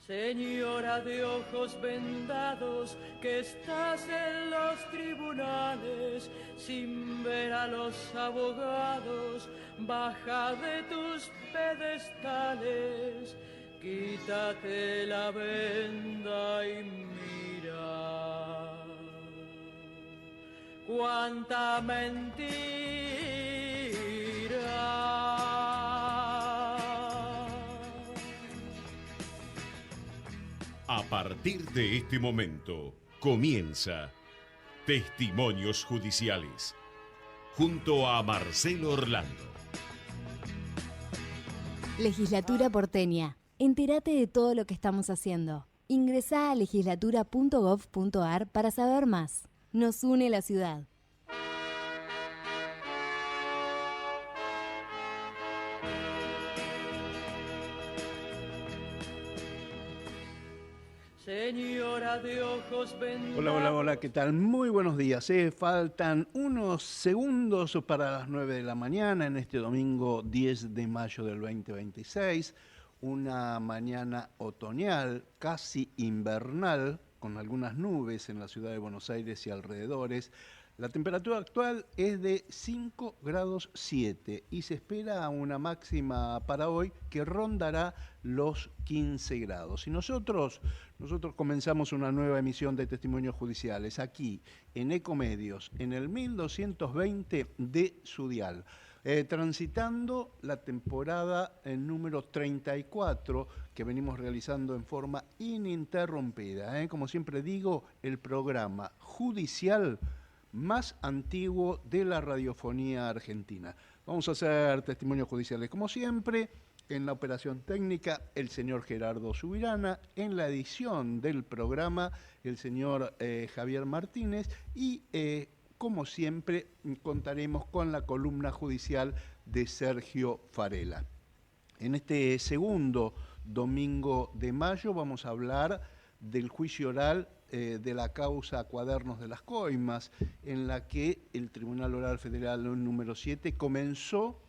Señora de ojos vendados, que estás en los tribunales, sin ver a los abogados, baja de tus pedestales, quítate la venda y mira. Cuánta mentira. A partir de este momento comienza Testimonios Judiciales junto a Marcelo Orlando. Legislatura porteña. Entérate de todo lo que estamos haciendo. Ingresá a legislatura.gov.ar para saber más. Nos une la ciudad. Señora de ojos vendados. Hola, ¿qué tal? Muy buenos días. Faltan unos segundos para las 9 de la mañana en este domingo 10 de mayo del 2026. Una mañana otoñal, casi invernal, con algunas nubes en la ciudad de Buenos Aires y alrededores. La temperatura actual es de 5 grados 7 y se espera una máxima para hoy que rondará los 15 grados. Y nosotros comenzamos una nueva emisión de Testimonios Judiciales aquí en Ecomedios, en el 1220 de su dial. Transitando la temporada número 34 que venimos realizando en forma ininterrumpida. Como siempre digo, el programa judicial más antiguo de la radiofonía argentina. Vamos a hacer testimonios judiciales como siempre. En la operación técnica, el señor Gerardo Subirana. En la edición del programa, el señor Javier Martínez. Y como siempre, contaremos con la columna judicial de Sergio Farela. En este segundo domingo de mayo vamos a hablar del juicio oral de la causa Cuadernos de las Coimas, en la que el Tribunal Oral Federal número 7 comenzó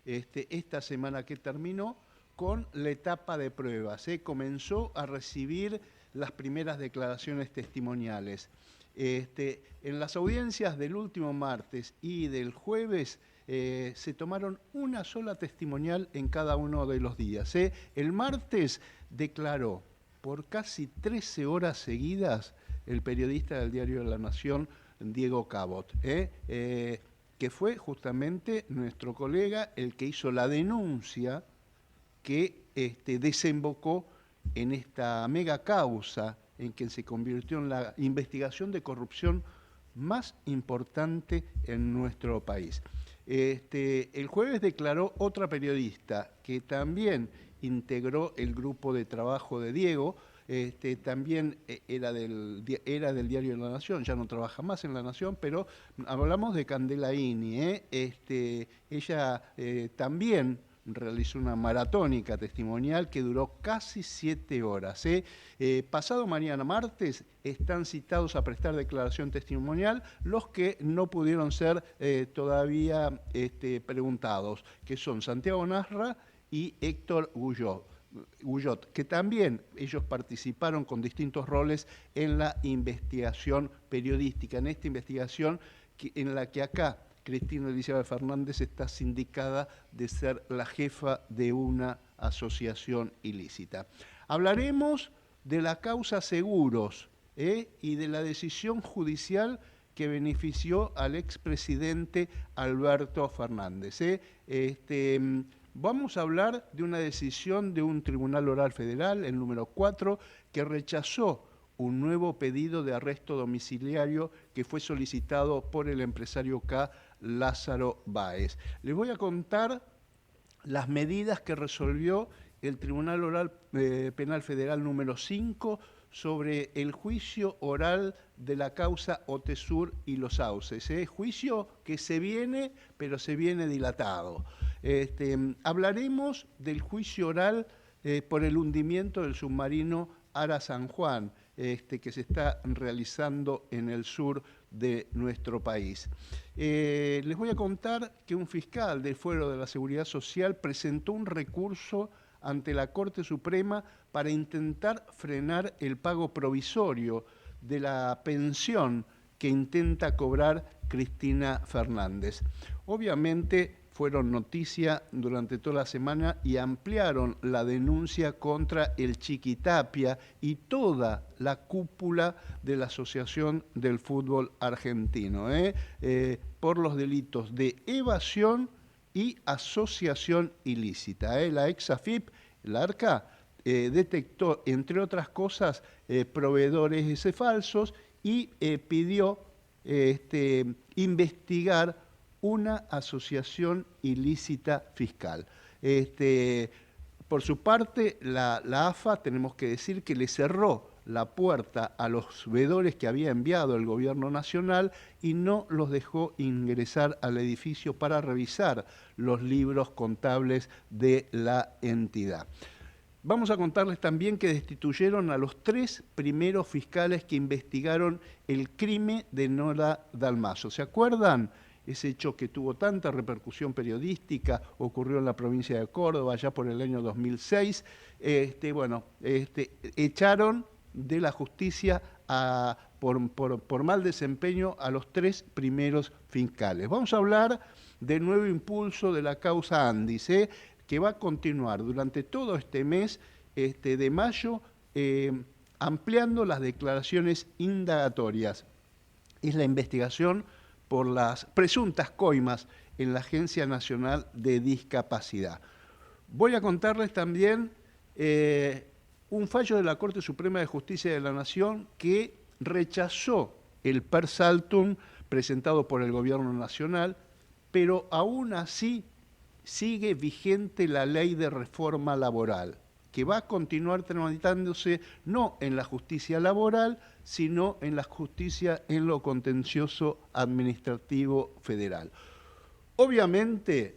esta semana que terminó con la etapa de pruebas. Comenzó a recibir las primeras declaraciones testimoniales. En las audiencias del último martes y del jueves se tomaron una sola testimonial en cada uno de los días. El martes declaró por casi 13 horas seguidas el periodista del diario La Nación, Diego Cabot, que fue justamente nuestro colega el que hizo la denuncia que desembocó en esta mega causa en que se convirtió en la investigación de corrupción más importante en nuestro país. El jueves declaró otra periodista que también integró el grupo de trabajo de Diego, también era del diario La Nación, ya no trabaja más en La Nación, pero hablamos de Candela Ini. Ella también realizó una maratónica testimonial que duró casi 7 horas. Pasado mañana martes están citados a prestar declaración testimonial los que no pudieron ser todavía preguntados, que son Santiago Nasra y Héctor Guyot, que también ellos participaron con distintos roles en la investigación periodística, en esta investigación en la que acá Cristina Elizabeth Fernández está sindicada de ser la jefa de una asociación ilícita. Hablaremos de la causa Seguros y de la decisión judicial que benefició al expresidente Alberto Fernández. Vamos a hablar de una decisión de un Tribunal Oral Federal, el número 4, que rechazó un nuevo pedido de arresto domiciliario que fue solicitado por el empresario K. Lázaro Báez. Les voy a contar las medidas que resolvió el Tribunal Oral Penal Federal número 5 sobre el juicio oral de la causa Otesur y Los Sauces. Juicio que se viene, pero se viene dilatado. Hablaremos del juicio oral por el hundimiento del submarino Ara San Juan, que se está realizando en el sur de nuestro país. Les voy a contar que un fiscal del Fuero de la Seguridad Social presentó un recurso ante la Corte Suprema para intentar frenar el pago provisorio de la pensión que intenta cobrar Cristina Fernández. Obviamente fueron noticia durante toda la semana y ampliaron la denuncia contra el Chiquitapia y toda la cúpula de la Asociación del Fútbol Argentino, por los delitos de evasión y asociación ilícita. La ex-AFIP, la ARCA, detectó, entre otras cosas, proveedores falsos y pidió investigar una asociación ilícita fiscal. Por su parte, la AFA, tenemos que decir que le cerró la puerta a los veedores que había enviado el gobierno nacional y no los dejó ingresar al edificio para revisar los libros contables de la entidad. Vamos a contarles también que destituyeron a los 3 primeros fiscales que investigaron el crimen de Nora Dalmaso. ¿Se acuerdan? Ese hecho que tuvo tanta repercusión periodística ocurrió en la provincia de Córdoba ya por el año 2006. Echaron de la justicia por mal desempeño a los 3 primeros fiscales. Vamos a hablar del nuevo impulso de la causa Andis, que va a continuar durante todo este mes de mayo, ampliando las declaraciones indagatorias. Es la investigación por las presuntas coimas en la Agencia Nacional de Discapacidad. Voy a contarles también un fallo de la Corte Suprema de Justicia de la Nación que rechazó el per saltum presentado por el Gobierno Nacional, pero aún así sigue vigente la ley de reforma laboral, que va a continuar tramitándose no en la justicia laboral, sino en la justicia en lo contencioso administrativo federal. Obviamente,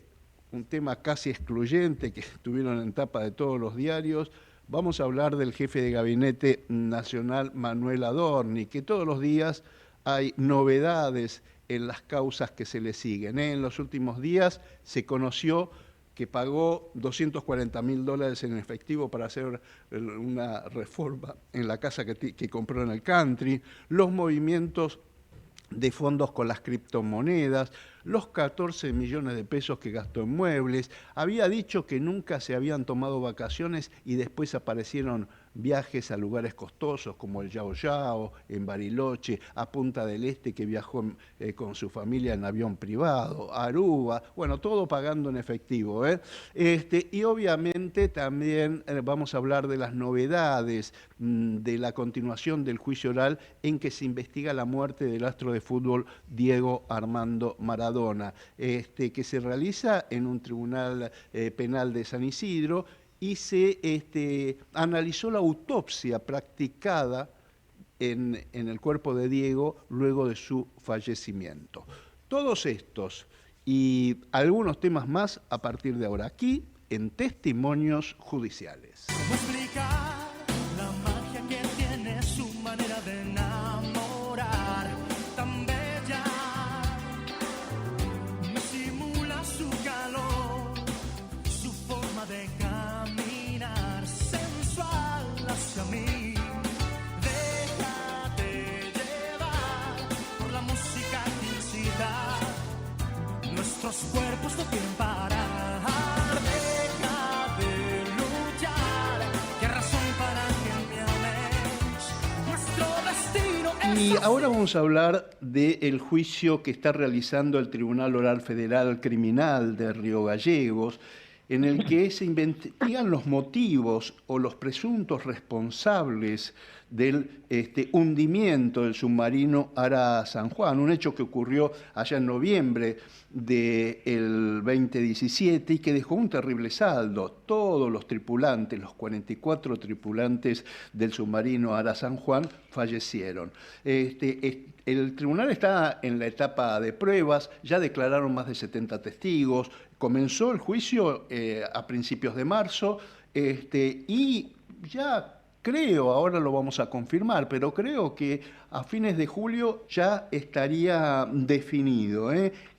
un tema casi excluyente que estuvieron en tapa de todos los diarios, vamos a hablar del jefe de gabinete nacional Manuel Adorni, que todos los días hay novedades en las causas que se le siguen. En los últimos días se conoció que pagó $240.000 en efectivo para hacer una reforma en la casa que compró en el country, los movimientos de fondos con las criptomonedas, los 14 millones de pesos que gastó en muebles. Había dicho que nunca se habían tomado vacaciones y después aparecieron viajes a lugares costosos como el Yao Yao, en Bariloche, a Punta del Este, que viajó con su familia en avión privado, Aruba, bueno, todo pagando en efectivo. Y obviamente también vamos a hablar de las novedades de la continuación del juicio oral en que se investiga la muerte del astro de fútbol Diego Armando Maradona, que se realiza en un tribunal penal de San Isidro, y se analizó la autopsia practicada en el cuerpo de Diego luego de su fallecimiento. Todos estos y algunos temas más a partir de ahora, aquí en Testimonios Judiciales. ¿Cómo explicar la magia que tiene su manera de enamorar? Tan bella, me simula su calor, su forma de caminar sensual hacia mí. Déjate llevar por la música que incita, nuestros cuerpos no quieren parar. Deja de luchar, qué razón para que me ames, nuestro destino es... Y ahora vamos a hablar del juicio que está realizando el Tribunal Oral Federal Criminal de Río Gallegos, en el que se investigan los motivos o los presuntos responsables del hundimiento del submarino Ara San Juan, un hecho que ocurrió allá en noviembre del 2017 y que dejó un terrible saldo. Todos los tripulantes, los 44 tripulantes del submarino Ara San Juan fallecieron. El tribunal está en la etapa de pruebas, ya declararon más de 70 testigos, comenzó el juicio a principios de marzo y ya creo, ahora lo vamos a confirmar, pero creo que a fines de julio ya estaría definido.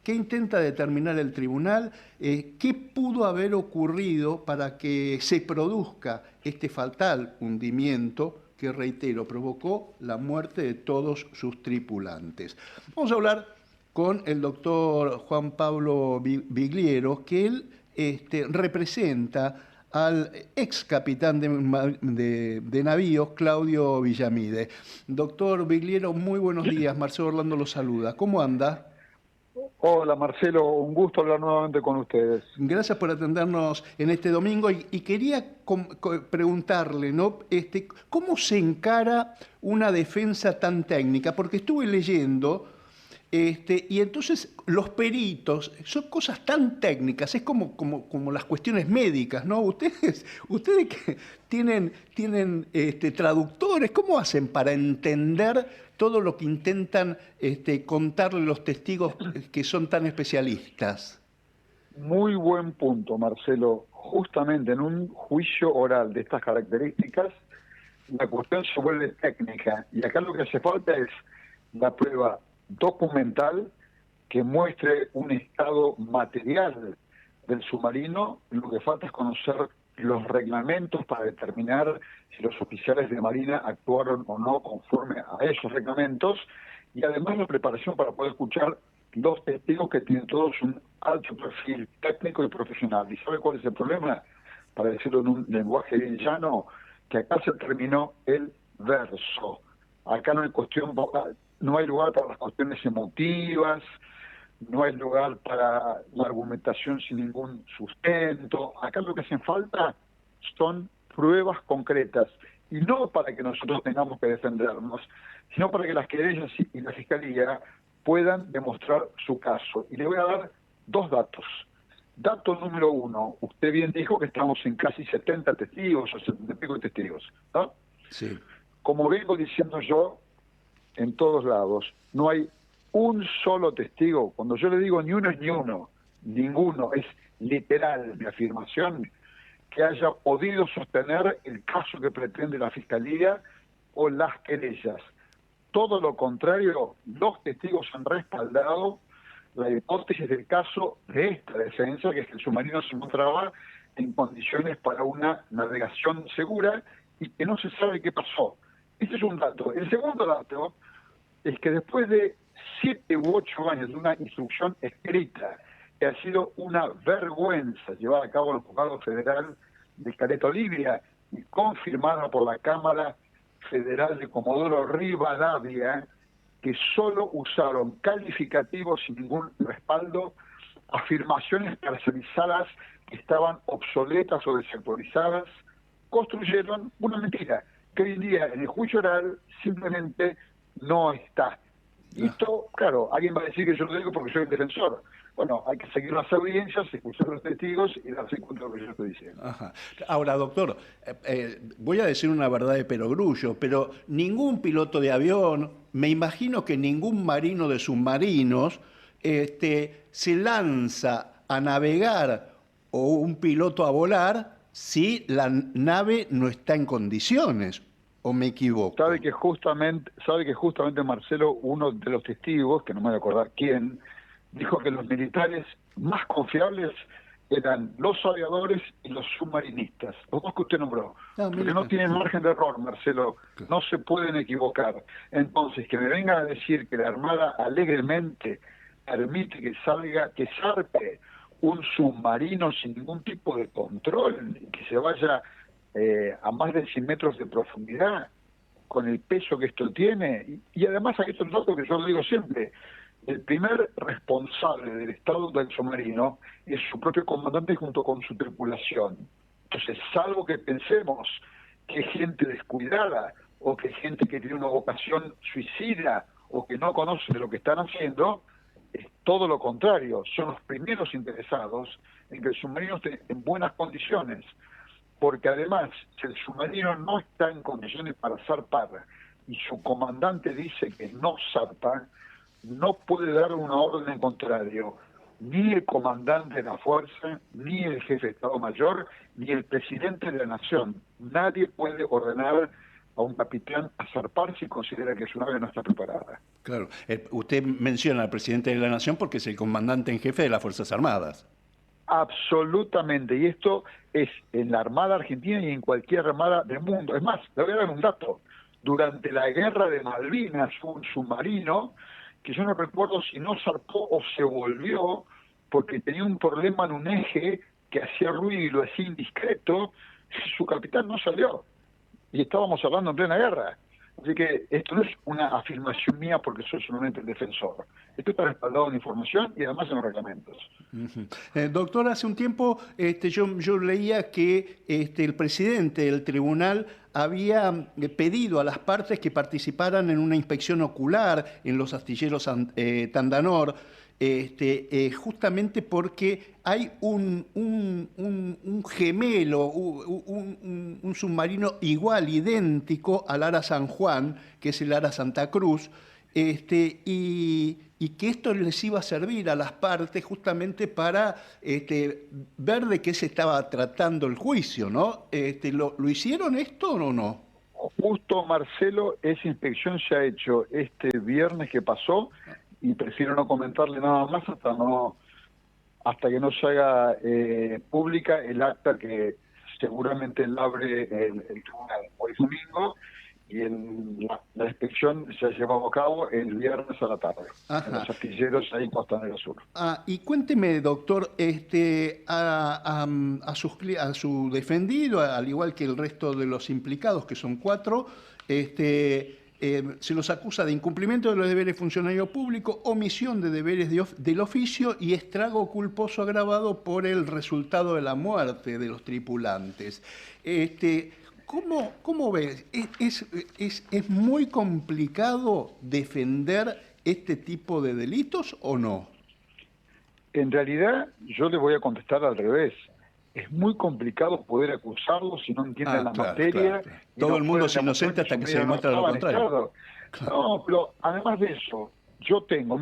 ¿Qué intenta determinar el tribunal? ¿Qué pudo haber ocurrido para que se produzca este fatal hundimiento que, reitero, provocó la muerte de todos sus tripulantes? Vamos a hablar con el doctor Juan Pablo Bigliero, que él representa al ex capitán de navíos, Claudio Villamide. Doctor Bigliero, muy buenos días. Marcelo Orlando lo saluda. ¿Cómo anda? Hola Marcelo, un gusto hablar nuevamente con ustedes. Gracias por atendernos en este domingo y quería preguntarle, ¿no? ¿Cómo se encara una defensa tan técnica? Porque estuve leyendo y entonces los peritos son cosas tan técnicas, es como las cuestiones médicas, ¿no? Ustedes que tienen traductores, ¿cómo hacen para entender todo lo que intentan contarle los testigos que son tan especialistas? Muy buen punto, Marcelo. Justamente en un juicio oral de estas características, la cuestión se vuelve técnica. Y acá lo que hace falta es la prueba documental que muestre un estado material del submarino. Lo que falta es conocer los reglamentos para determinar si los oficiales de Marina actuaron o no conforme a esos reglamentos, y además la preparación para poder escuchar los testigos que tienen todos un alto perfil técnico y profesional. ¿Y sabe cuál es el problema? Para decirlo en un lenguaje bien llano, que acá se terminó el verso. Acá no hay cuestión vocal, no hay lugar para las cuestiones emotivas, no hay lugar para la argumentación sin ningún sustento. Acá lo que hacen falta son pruebas concretas, y no para que nosotros tengamos que defendernos, sino para que las querellas y la Fiscalía puedan demostrar su caso. Y le voy a dar dos datos. Dato número uno, usted bien dijo que estamos en casi 70 testigos o 70 y pico de testigos, ¿no? Sí. Como vengo diciendo yo, en todos lados, no hay un solo testigo. Cuando yo le digo ni uno es ni uno, ninguno, es literal mi afirmación, que haya podido sostener el caso que pretende la Fiscalía o las querellas. Todo lo contrario, los testigos han respaldado la hipótesis del caso de esta defensa, que es que el submarino se encontraba en condiciones para una navegación segura y que no se sabe qué pasó. Este es un dato. El segundo dato es que después de 7 u 8 años de una instrucción escrita, que ha sido una vergüenza llevada a cabo en el Juzgado Federal de Caleta Olivia y confirmada por la Cámara Federal de Comodoro Rivadavia, que solo usaron calificativos sin ningún respaldo, afirmaciones parcializadas que estaban obsoletas o desactualizadas, construyeron una mentira que hoy en día en el juicio oral simplemente no está. Y esto, claro, alguien va a decir que yo lo digo porque soy el defensor. Bueno, hay que seguir las audiencias, escuchar a los testigos y darse cuenta de lo que yo estoy diciendo. Ajá. Ahora, doctor, voy a decir una verdad de perogrullo, pero ningún piloto de avión, me imagino que ningún marino de submarinos, se lanza a navegar o un piloto a volar si la nave no está en condiciones, ¿o me equivoco? Sabe que justamente Marcelo, uno de los testigos, que no me voy a acordar quién, dijo que los militares más confiables eran los aviadores y los submarinistas, los dos que usted nombró, porque no tienen margen de error, Marcelo, no se pueden equivocar. Entonces, que me venga a decir que la Armada alegremente permite que zarpe un submarino sin ningún tipo de control, que se vaya a más de 100 metros de profundidad, con el peso que esto tiene, y además hay otro dato que yo lo digo siempre: el primer responsable del estado del submarino es su propio comandante junto con su tripulación. Entonces, salvo que pensemos que gente descuidada o que gente que tiene una vocación suicida o que no conoce de lo que están haciendo, es todo lo contrario. Son los primeros interesados en que el submarino esté en buenas condiciones, porque además, si el submarino no está en condiciones para zarpar y su comandante dice que no zarpa, no puede dar una orden en contrario. ni el comandante de la fuerza, ni el jefe de Estado Mayor, ni el presidente de la Nación. Nadie puede ordenar a un capitán a zarpar si considera que su nave no está preparada. Claro. Usted menciona al presidente de la Nación porque es el comandante en jefe de las Fuerzas Armadas. Absolutamente, y esto es en la Armada Argentina y en cualquier armada del mundo. Es más, le voy a dar un dato. Durante la guerra de Malvinas hubo un submarino que yo no recuerdo si no zarpó o se volvió porque tenía un problema en un eje que hacía ruido y lo hacía indiscreto, su capitán no salió. Y estábamos hablando en plena guerra. Así que esto no es una afirmación mía porque soy solamente el defensor. Esto está respaldado en información y además en los reglamentos. Doctor, hace un tiempo yo leía que el presidente del tribunal había pedido a las partes que participaran en una inspección ocular en los astilleros Tandanor, justamente porque hay un gemelo, un submarino igual, idéntico al Ara San Juan, que es el Ara Santa Cruz, y que esto les iba a servir a las partes justamente para ver de qué se estaba tratando el juicio, ¿no? ¿Lo hicieron esto o no? Justo, Marcelo, esa inspección se ha hecho este viernes que pasó y prefiero no comentarle nada más hasta que no se haga pública el acta que seguramente la abre el tribunal hoy domingo, y la inspección se ha llevado a cabo el viernes a la tarde. Ajá. En los astilleros ahí en Costanera Sur. Y cuénteme, doctor, a su defendido, al igual que el resto de los implicados, que son 4, se los acusa de incumplimiento de los deberes funcionario público, omisión de deberes del oficio y estrago culposo agravado por el resultado de la muerte de los tripulantes. ¿Cómo ves? ¿Es muy complicado defender este tipo de delitos o no? En realidad, yo le voy a contestar al revés. Es muy complicado poder acusarlo si no entienden la materia. Claro. Todo el mundo es inocente hasta que se demuestra lo contrario. Claro. No, pero además de eso, yo tengo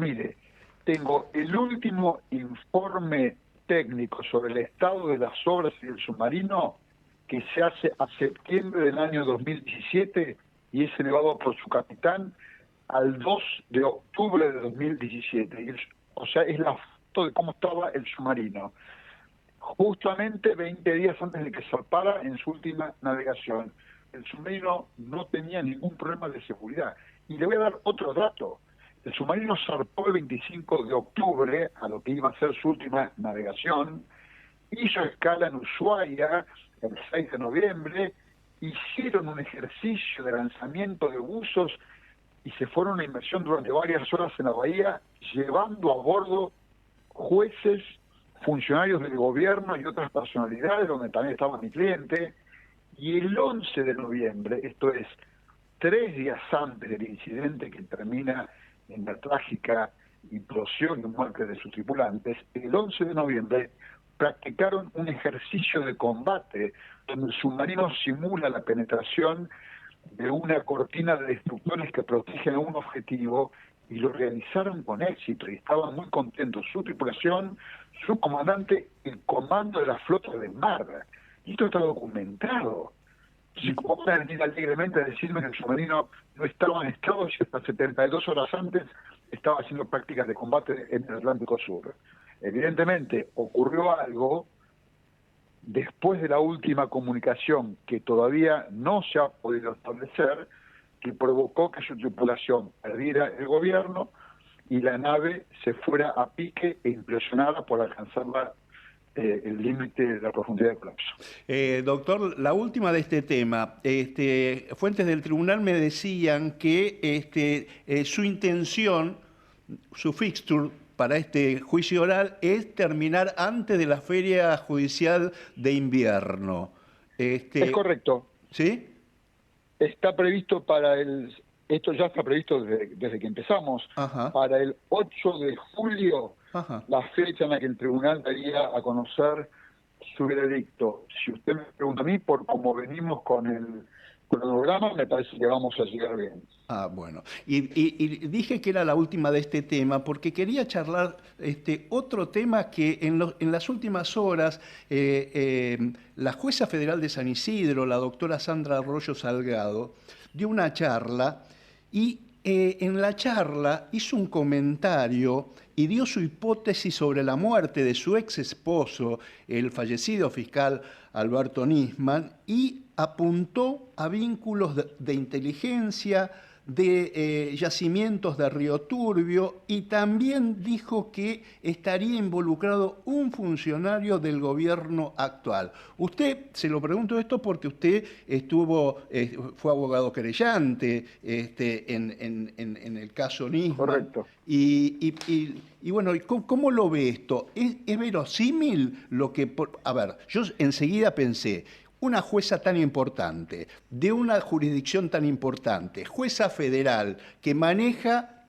el último informe técnico sobre el estado de las obras y el submarino que se hace a septiembre del año 2017 y es elevado por su capitán al 2 de octubre de 2017. O sea, es la foto de cómo estaba el submarino. Justamente 20 días antes de que zarpara en su última navegación. El submarino no tenía ningún problema de seguridad. Y le voy a dar otro dato. El submarino zarpó el 25 de octubre, a lo que iba a ser su última navegación, hizo escala en Ushuaia el 6 de noviembre, hicieron un ejercicio de lanzamiento de buzos y se fueron a una inmersión durante varias horas en la bahía, llevando a bordo jueces, funcionarios del gobierno y otras personalidades, donde también estaba mi cliente, y el 11 de noviembre, esto es 3 días antes del incidente que termina en la trágica implosión y muerte de sus tripulantes, el 11 de noviembre practicaron un ejercicio de combate donde el submarino simula la penetración de una cortina de destructores que protegen a un objetivo, y lo realizaron con éxito y estaban muy contentos su tripulación, su comandante, el comando de la flota de mar. Y esto está documentado. Si ¿cómo van a venir alegremente a decirme que el submarino no estaba en estado si hasta 72 horas antes estaba haciendo prácticas de combate en el Atlántico Sur? Evidentemente ocurrió algo después de la última comunicación que todavía no se ha podido establecer, que provocó que su tripulación perdiera el gobierno y la nave se fuera a pique e implosionara por alcanzar el límite de la profundidad de colapso. Doctor, la última de este tema. Fuentes del tribunal me decían que su intención, su fixture para este juicio oral es terminar antes de la feria judicial de invierno. Es correcto. ¿Sí? Está previsto esto ya está previsto desde que empezamos. Ajá. Para el 8 de julio, ajá, la fecha en la que el tribunal daría a conocer su veredicto. Si usted me pregunta a mí, por cómo venimos con cronograma me parece que vamos a llegar bien. Ah, bueno. Y dije que era la última de este tema porque quería charlar otro tema que en las últimas horas la jueza federal de San Isidro, la doctora Sandra Arroyo Salgado, dio una charla y en la charla hizo un comentario y dio su hipótesis sobre la muerte de su ex esposo, el fallecido fiscal Alberto Nisman, y apuntó a vínculos de inteligencia, de yacimientos de Río Turbio, y también dijo que estaría involucrado un funcionario del gobierno actual. Usted, se lo pregunto esto porque usted fue abogado querellante en el caso Nisman. Correcto. Y bueno, ¿cómo lo ve esto? ¿Es verosímil lo que...? A ver, yo enseguida pensé, una jueza tan importante, de una jurisdicción tan importante, jueza federal, que maneja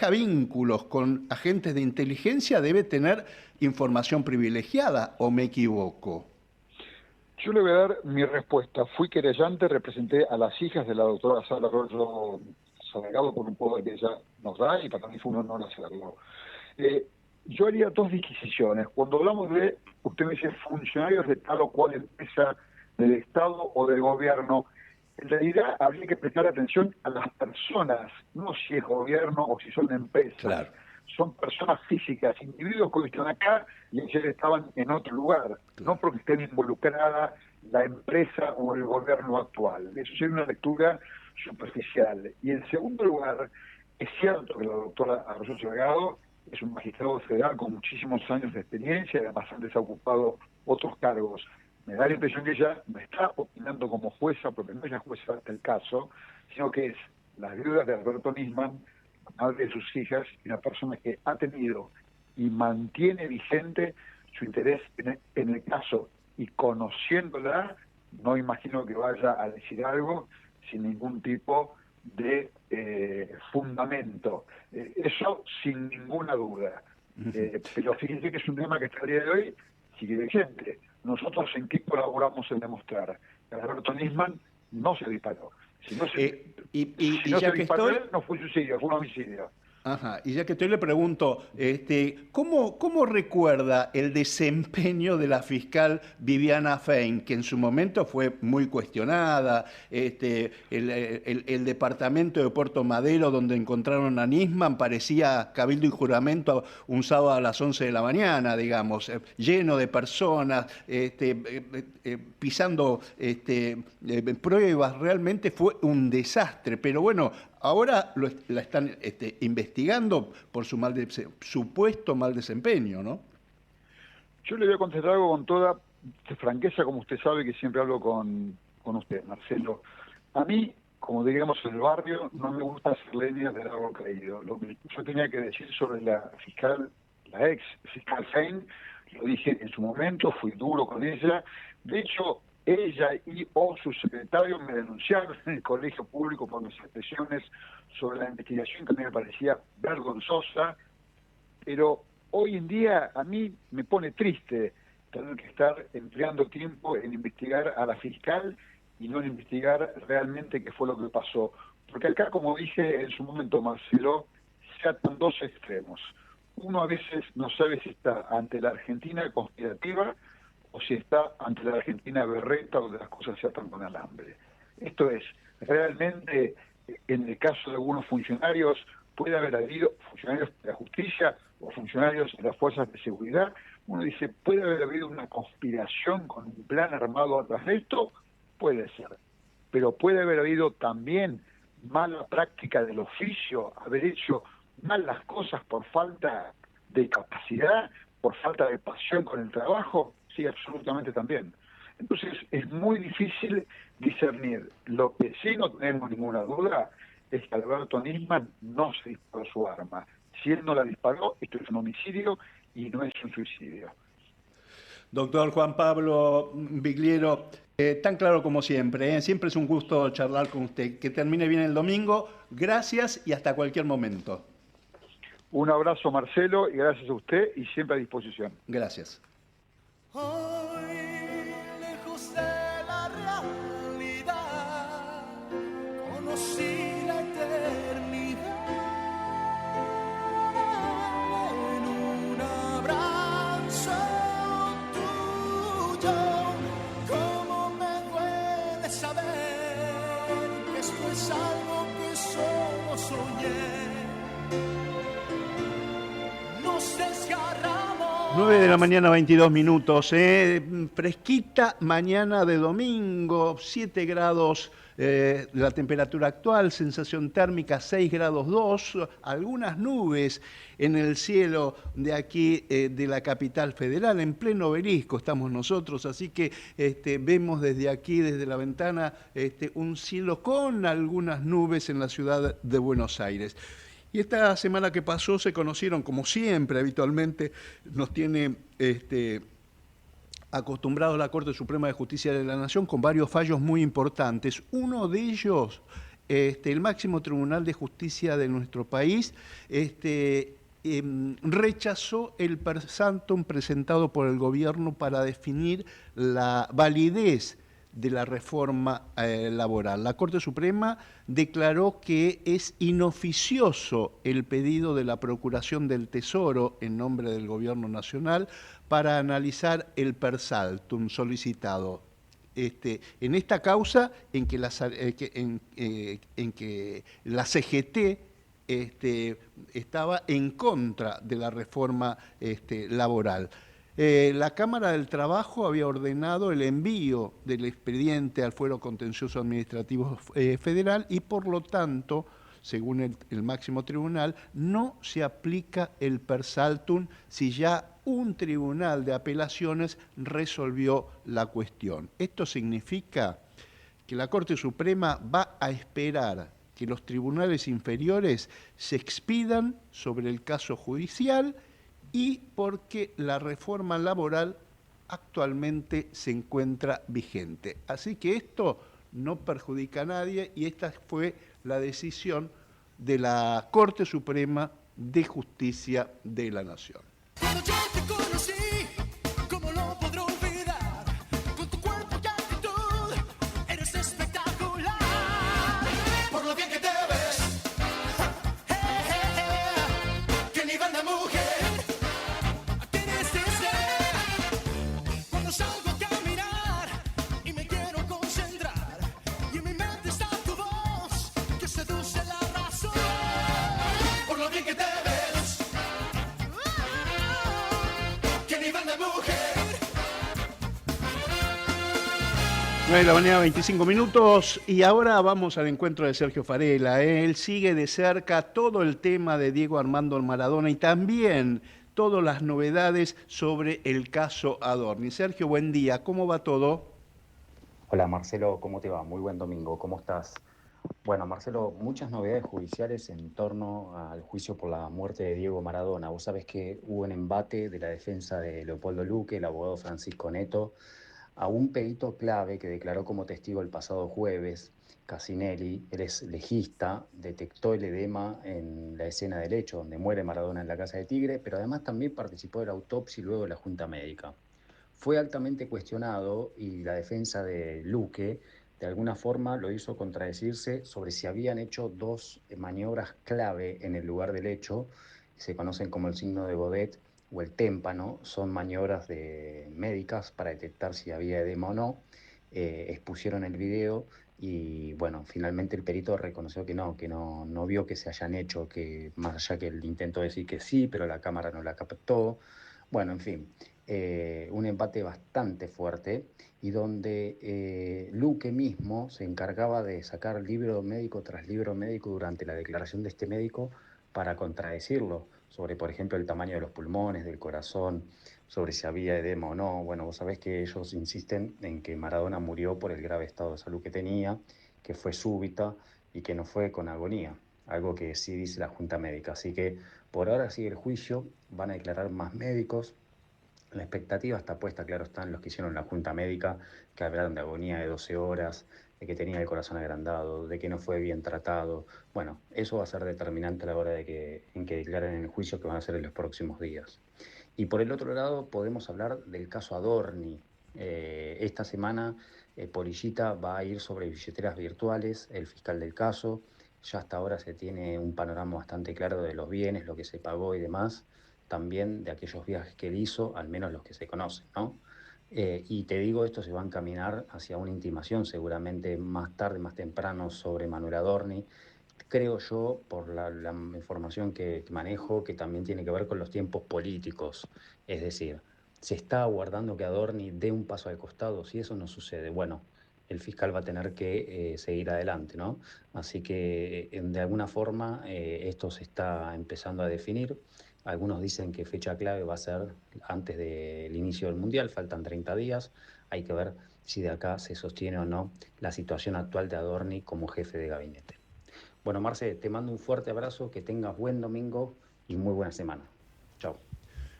vínculos con agentes de inteligencia, debe tener información privilegiada, ¿o me equivoco? Yo le voy a dar mi respuesta. Fui querellante, representé a las hijas de la doctora Sandra Arroyo Salgado por un poder que ella nos da, y para mí fue un honor hacerlo. Yo haría dos disquisiciones. Cuando hablamos de, usted me dice, funcionarios de tal o cual empresa del Estado o del gobierno, en realidad habría que prestar atención a las personas, no si es gobierno o si son empresas. Claro. Son personas físicas, individuos que están acá y ayer estaban en otro lugar, claro, no porque estén involucrada la empresa o el gobierno actual. Eso sería una lectura superficial. Y en segundo lugar, es cierto que la doctora Arroyo Salgado es un magistrado federal con muchísimos años de experiencia, y además antes ha ocupado otros cargos. Me da la impresión que ella no está opinando como jueza, porque no es la jueza del caso, sino que es la viuda de Alberto Nisman, la madre de sus hijas, y una persona que ha tenido y mantiene vigente su interés en el caso, y conociéndola, no imagino que vaya a decir algo sin ningún tipo de fundamento. Eso sin ninguna duda. Pero fíjense que es un tema que hasta el día de hoy sigue vigente. Nosotros en qué colaboramos en demostrar que Alberto Nisman no se disparó. Si no se disparó, no fue suicidio, fue un homicidio. Ajá, y ya que estoy le pregunto, ¿cómo recuerda el desempeño de la fiscal Viviana Fein, que en su momento fue muy cuestionada, el departamento de Puerto Madero donde encontraron a Nisman parecía cabildo y juramento un sábado a las 11 de la mañana, digamos, lleno de personas, pisando pruebas, realmente fue un desastre, pero bueno, ahora la están investigando por su supuesto mal desempeño, ¿no? Yo le voy a contestar algo con toda franqueza, como usted sabe que siempre hablo con usted, Marcelo. A mí, como diríamos en el barrio, no me gusta hacer leña del árbol caído. Lo que yo tenía que decir sobre la ex fiscal Fein, lo dije en su momento, fui duro con ella. De hecho, ella o su secretario me denunciaron en el colegio público por mis expresiones sobre la investigación, que a mí me parecía vergonzosa, pero hoy en día a mí me pone triste tener que estar empleando tiempo en investigar a la fiscal y no en investigar realmente qué fue lo que pasó. Porque acá, como dije en su momento, Marcelo, se atan dos extremos. Uno a veces no sabe si está ante la Argentina conspirativa o si está ante la Argentina berreta, donde las cosas se atan con alambre. Esto es, realmente, en el caso de algunos funcionarios, puede haber habido funcionarios de la justicia o funcionarios de las fuerzas de seguridad. Uno dice, ¿puede haber habido una conspiración con un plan armado atrás de esto? Puede ser. Pero puede haber habido también mala práctica del oficio, haber hecho mal las cosas por falta de capacidad, por falta de pasión con el trabajo. Sí, absolutamente también. Entonces es muy difícil discernir. Lo que sí no tenemos ninguna duda es que Alberto Nisman no se disparó su arma. Si él no la disparó, esto es un homicidio y no es un suicidio. Doctor Juan Pablo Bigliero, tan claro como siempre, siempre es un gusto charlar con usted. Que termine bien el domingo. Gracias y hasta cualquier momento. Un abrazo, Marcelo, y gracias a usted y siempre a disposición. Gracias. Hoy, lejos de la realidad, es algo que solo soñé. Nos desgarramos. 9 de la mañana, 22 minutos. Fresquita mañana de domingo, 7 grados la temperatura actual, sensación térmica 6 grados 2, algunas nubes en el cielo de aquí de la capital federal, en pleno Obelisco estamos nosotros, así que vemos desde aquí, desde la ventana, un cielo con algunas nubes en la ciudad de Buenos Aires. Y esta semana que pasó se conocieron, como siempre, habitualmente, nos tiene acostumbrados la Corte Suprema de Justicia de la Nación con varios fallos muy importantes. Uno de ellos, el máximo Tribunal de Justicia de nuestro país, rechazó el per santum presentado por el gobierno para definir la validez de la reforma laboral. La Corte Suprema declaró que es inoficioso el pedido de la Procuración del Tesoro en nombre del Gobierno Nacional para analizar el per saltum solicitado. En esta causa en que la CGT estaba en contra de la reforma laboral. La Cámara del Trabajo había ordenado el envío del expediente al Fuero Contencioso Administrativo Federal y, por lo tanto, según el máximo tribunal, no se aplica el per saltum si ya un tribunal de apelaciones resolvió la cuestión. Esto significa que la Corte Suprema va a esperar que los tribunales inferiores se expidan sobre el caso judicial y porque la reforma laboral actualmente se encuentra vigente. Así que esto no perjudica a nadie y esta fue la decisión de la Corte Suprema de Justicia de la Nación. Cuando yo te conocí, ¿cómo lo podré olvidar? Con tu cuerpo y actitud, eres espectacular. Por lo bien que te ves, que ni banda mujer, tienes de ser. Cuando salgo a caminar y me quiero concentrar, y en mi mente está tu voz, que seduce la razón. Por lo bien que te ves, que ni banda mujer. 9 de la mañana, 25 minutos, y ahora vamos al encuentro de Sergio Farela. Él sigue de cerca todo el tema de Diego Armando Maradona y también todas las novedades sobre el caso Adorni. Sergio, buen día, ¿cómo va todo? Hola Marcelo, ¿cómo te va? Muy buen domingo, ¿cómo estás? Bueno, Marcelo, muchas novedades judiciales en torno al juicio por la muerte de Diego Maradona. Vos sabés que hubo un embate de la defensa de Leopoldo Luque, el abogado Francisco Neto, a un perito clave que declaró como testigo el pasado jueves, Casinelli. Él es legista, detectó el edema en la escena del hecho, donde muere Maradona en la Casa de Tigre, pero además también participó de la autopsia y luego de la Junta Médica. Fue altamente cuestionado y la defensa de Luque de alguna forma lo hizo contradecirse sobre si habían hecho dos maniobras clave en el lugar del hecho, se conocen como el signo de Godet o el témpano, son maniobras médicas para detectar si había edema o no. Expusieron el video y bueno, finalmente el perito reconoció que no vio que se hayan hecho, que más allá que él intentó decir que sí, pero la cámara no la captó. Bueno, en fin, un empate bastante fuerte y donde Luque mismo se encargaba de sacar libro médico tras libro médico durante la declaración de este médico para contradecirlo sobre, por ejemplo, el tamaño de los pulmones, del corazón, sobre si había edema o no. Bueno, vos sabés que ellos insisten en que Maradona murió por el grave estado de salud que tenía, que fue súbita y que no fue con agonía, algo que sí dice la Junta Médica. Así que por ahora sigue el juicio, van a declarar más médicos. La expectativa está puesta, claro, están los que hicieron la Junta Médica, que hablaron de agonía de 12 horas, de que tenía el corazón agrandado, de que no fue bien tratado. Bueno, eso va a ser determinante a la hora en que declaren en el juicio que van a ser en los próximos días. Y por el otro lado podemos hablar del caso Adorni. Esta semana Polillita va a ir sobre billeteras virtuales, el fiscal del caso. Ya hasta ahora se tiene un panorama bastante claro de los bienes, lo que se pagó y demás, también de aquellos viajes que él hizo, al menos los que se conocen, ¿no? Y te digo, esto se va a encaminar hacia una intimación seguramente más tarde, más temprano, sobre Manuel Adorni. Creo yo, por la información que manejo, que también tiene que ver con los tiempos políticos. Es decir, se está aguardando que Adorni dé un paso al costado. Si eso no sucede, bueno, el fiscal va a tener que seguir adelante, ¿no? Así que de alguna forma esto se está empezando a definir. Algunos dicen que fecha clave va a ser antes del inicio del Mundial, faltan 30 días. Hay que ver si de acá se sostiene o no la situación actual de Adorni como jefe de gabinete. Bueno, Marce, te mando un fuerte abrazo, que tengas buen domingo y muy buena semana. Chao.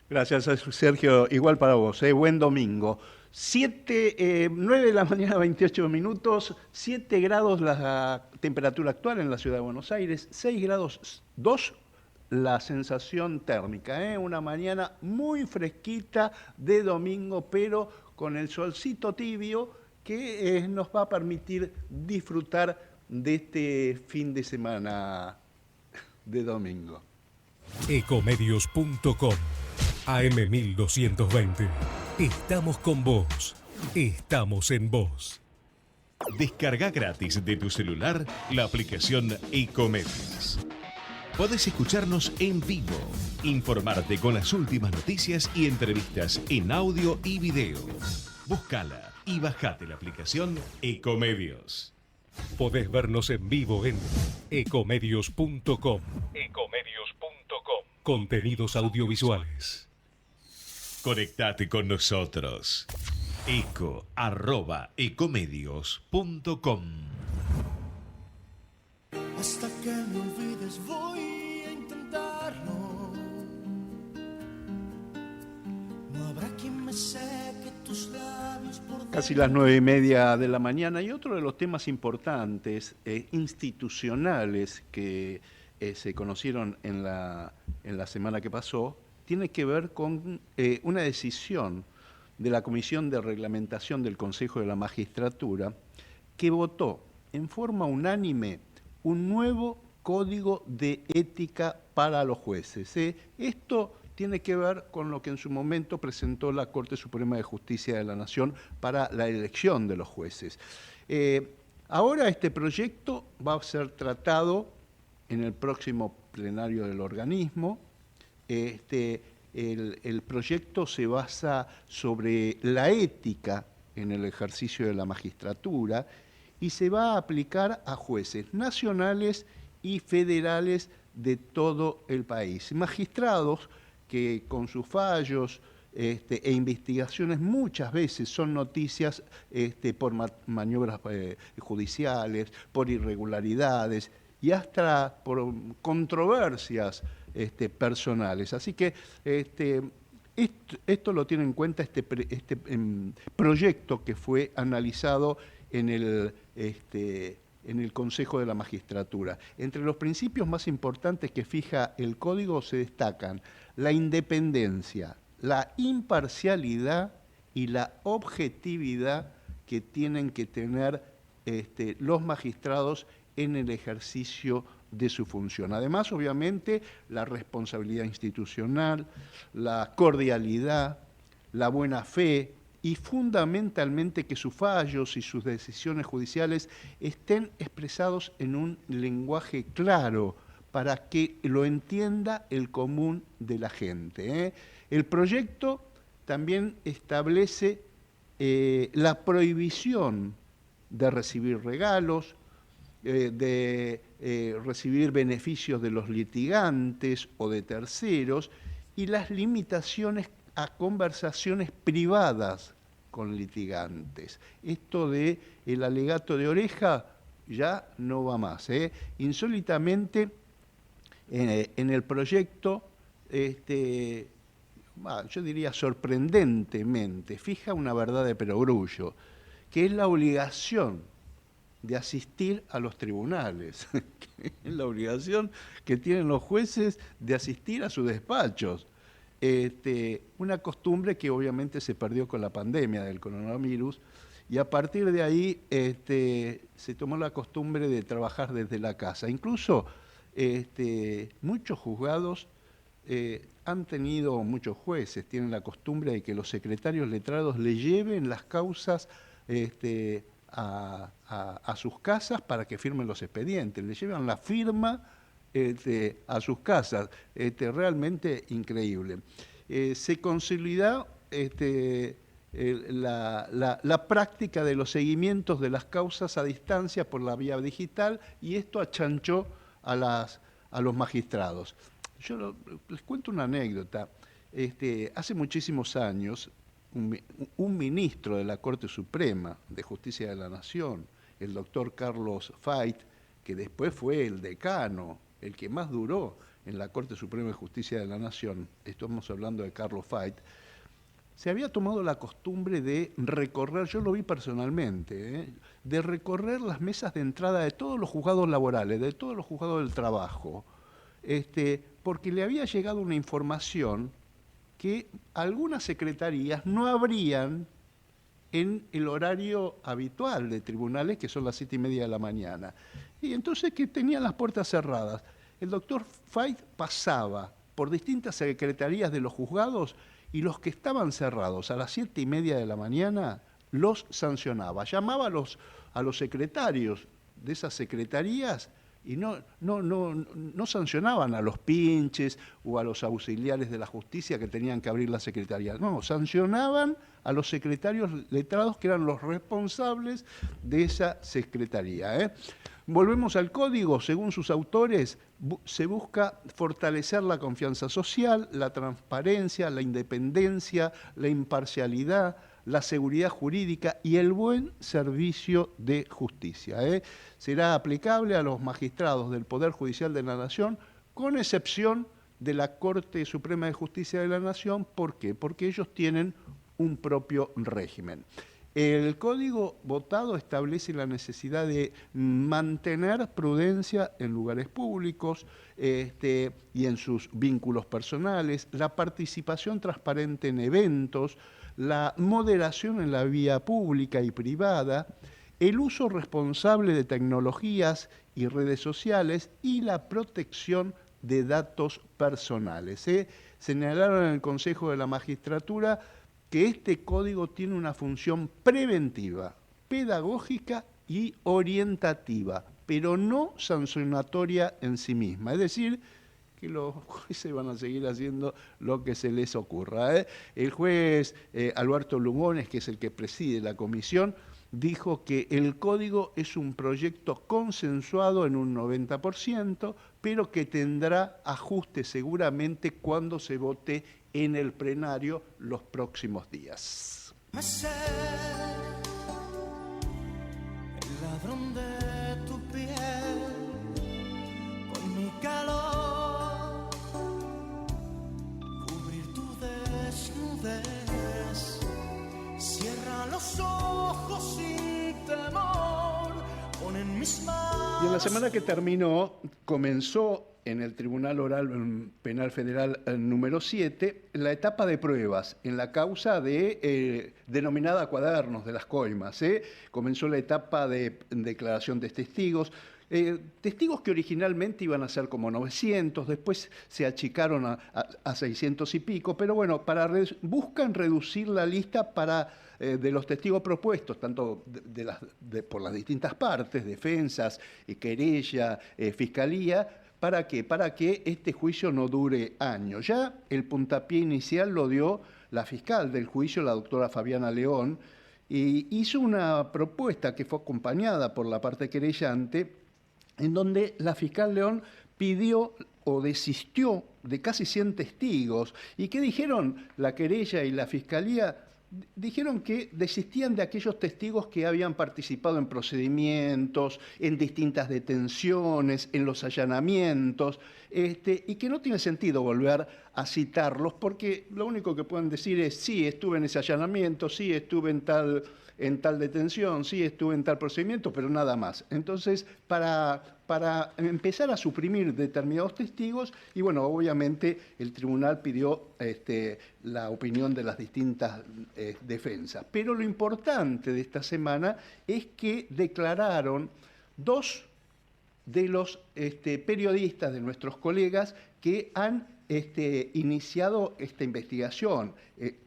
Gracias, Sergio. Igual para vos. Buen domingo. 9 de la mañana, 28 minutos, 7 grados la temperatura actual en la ciudad de Buenos Aires, 6 grados 2 la sensación térmica. Una mañana muy fresquita de domingo, pero con el solcito tibio que nos va a permitir disfrutar de este fin de semana de domingo. Ecomedios.com AM1220. Estamos con vos. Estamos en vos. Descarga gratis de tu celular la aplicación Ecomedios. Podés escucharnos en vivo, informarte con las últimas noticias y entrevistas en audio y video. Búscala y bajate la aplicación Ecomedios. Podés vernos en vivo en ecomedios.com. Contenidos audiovisuales. Conectate con nosotros. eco@ecomedios.com. Hasta que me olvides voy a intentarlo. No habrá quien me seque tus labios por Casi las 9:30 de la mañana, y otro de los temas importantes institucionales que se conocieron en la semana que pasó tiene que ver con una decisión de la Comisión de Reglamentación del Consejo de la Magistratura, que votó en forma unánime un nuevo código de ética para los jueces. Esto tiene que ver con lo que en su momento presentó la Corte Suprema de Justicia de la Nación para la elección de los jueces. Ahora este proyecto va a ser tratado en el próximo plenario del organismo. El proyecto se basa sobre la ética en el ejercicio de la magistratura y se va a aplicar a jueces nacionales y federales de todo el país. Magistrados que con sus fallos e investigaciones muchas veces son noticias por maniobras judiciales, por irregularidades y hasta por controversias personales. Así que esto lo tiene en cuenta este proyecto que fue analizado en el Consejo de la Magistratura. Entre los principios más importantes que fija el código se destacan la independencia, la imparcialidad y la objetividad que tienen que tener los magistrados en el ejercicio de su función. Además, obviamente, la responsabilidad institucional, la cordialidad, la buena fe y fundamentalmente que sus fallos y sus decisiones judiciales estén expresados en un lenguaje claro para que lo entienda el común de la gente. El proyecto también establece la prohibición de recibir regalos, de recibir beneficios de los litigantes o de terceros y las limitaciones a conversaciones privadas con litigantes. Esto de el alegato de oreja ya no va más. Insólitamente, en el proyecto, yo diría sorprendentemente, fija una verdad de perogrullo, que es la obligación de asistir a los tribunales, que es la obligación que tienen los jueces de asistir a sus despachos. Una costumbre que obviamente se perdió con la pandemia del coronavirus, y a partir de ahí se tomó la costumbre de trabajar desde la casa. Incluso muchos juzgados han tenido, muchos jueces tienen la costumbre de que los secretarios letrados le lleven las causas a sus casas para que firmen los expedientes, le llevan la firma a sus casas, realmente increíble. Se consolida la práctica de los seguimientos de las causas a distancia por la vía digital, y esto achanchó a los magistrados. Yo les cuento una anécdota. Hace muchísimos años, un ministro de la Corte Suprema de Justicia de la Nación, el doctor Carlos Fait, que después fue el decano, el que más duró en la Corte Suprema de Justicia de la Nación, estamos hablando de Carlos Fait, se había tomado la costumbre de recorrer, yo lo vi personalmente, de recorrer las mesas de entrada de todos los juzgados laborales, de todos los juzgados del trabajo, porque le había llegado una información que algunas secretarías no abrían en el horario habitual de tribunales, que son las 7:30 de la mañana. Y entonces que tenían las puertas cerradas. El doctor Fait pasaba por distintas secretarías de los juzgados y los que estaban cerrados a las 7:30 de la mañana los sancionaba. Llamaba a los secretarios de esas secretarías y no sancionaban a los pinches o a los auxiliares de la justicia que tenían que abrir la secretaría. No, sancionaban a los secretarios letrados, que eran los responsables de esa secretaría. Volvemos al código. Según sus autores, se busca fortalecer la confianza social, la transparencia, la independencia, la imparcialidad, la seguridad jurídica y el buen servicio de justicia. Será aplicable a los magistrados del Poder Judicial de la Nación, con excepción de la Corte Suprema de Justicia de la Nación. ¿Por qué? Porque ellos tienen un propio régimen. El código votado establece la necesidad de mantener prudencia en lugares públicos y en sus vínculos personales, la participación transparente en eventos, la moderación en la vía pública y privada, el uso responsable de tecnologías y redes sociales y la protección de datos personales. Señalaron en el Consejo de la Magistratura que este código tiene una función preventiva, pedagógica y orientativa, pero no sancionatoria en sí misma. Es decir, que los jueces van a seguir haciendo lo que se les ocurra. El juez Alberto Lugones, que es el que preside la comisión, dijo que el código es un proyecto consensuado en un 90%, pero que tendrá ajustes seguramente cuando se vote en el plenario los próximos días. Me sé el ladrón de tu piel, con mi calor, cubrir tu desnudez, cierra los ojos sin temor, pon en mis manos. Y en la semana que terminó, comenzó en el Tribunal Oral Penal Federal número 7, la etapa de pruebas en la causa denominada Cuadernos de las Coimas. Comenzó la etapa de declaración de testigos, testigos que originalmente iban a ser como 900, después se achicaron a 600 y pico, pero bueno, buscan reducir la lista de los testigos propuestos, tanto por las distintas partes, defensas, querella, fiscalía. ¿Para qué? Para que este juicio no dure años. Ya el puntapié inicial lo dio la fiscal del juicio, la doctora Fabiana León, y hizo una propuesta que fue acompañada por la parte querellante, en donde la fiscal León pidió o desistió de casi 100 testigos. ¿Y qué dijeron la querella y la fiscalía? Dijeron que desistían de aquellos testigos que habían participado en procedimientos, en distintas detenciones, en los allanamientos, y que no tiene sentido volver a citarlos, porque lo único que pueden decir es: sí, estuve en ese allanamiento, sí, estuve en tal detención, sí, estuve en tal procedimiento, pero nada más. Entonces, para empezar a suprimir determinados testigos, y bueno, obviamente el tribunal pidió la opinión de las distintas defensas. Pero lo importante de esta semana es que declararon dos de los periodistas, de nuestros colegas, que han iniciado esta investigación.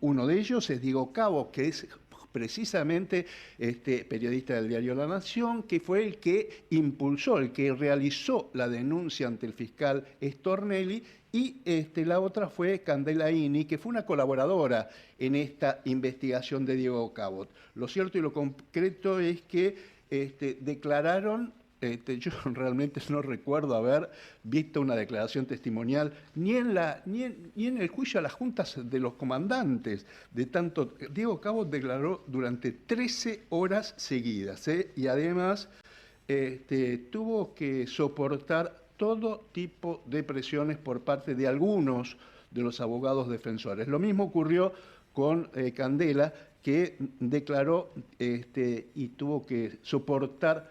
Uno de ellos es Diego Cabo, que es precisamente periodista del diario La Nación, que fue el que impulsó, el que realizó la denuncia ante el fiscal Stornelli, y la otra fue Candela Ini, que fue una colaboradora en esta investigación de Diego Cabot. Lo cierto y lo concreto es que declararon, yo realmente no recuerdo haber visto una declaración testimonial ni en el juicio a las juntas de los comandantes. De tanto, Diego Cabot declaró durante 13 horas seguidas, y además tuvo que soportar todo tipo de presiones por parte de algunos de los abogados defensores. Lo mismo ocurrió con Candela, que declaró y tuvo que soportar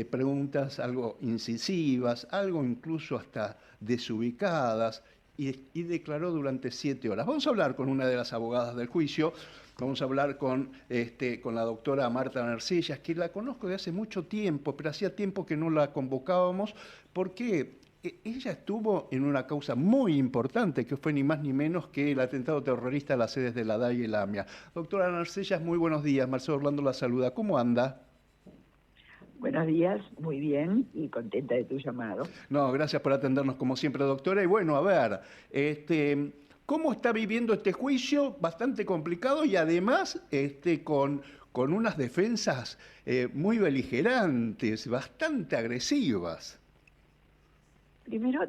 preguntas algo incisivas, algo incluso hasta desubicadas, y declaró durante 7 horas. Vamos a hablar con una de las abogadas del juicio. Vamos a hablar con la doctora Marta Narcellas, que la conozco de hace mucho tiempo, pero hacía tiempo que no la convocábamos, porque ella estuvo en una causa muy importante, que fue ni más ni menos que el atentado terrorista a las sedes de la DAI y la AMIA. Doctora Narcellas, muy buenos días. Marcelo Orlando la saluda. ¿Cómo anda? Buenos días, muy bien y contenta de tu llamado. No, gracias por atendernos como siempre, doctora. Y bueno, a ver, ¿cómo está viviendo este juicio? Bastante complicado y además con unas defensas muy beligerantes, bastante agresivas. Primero,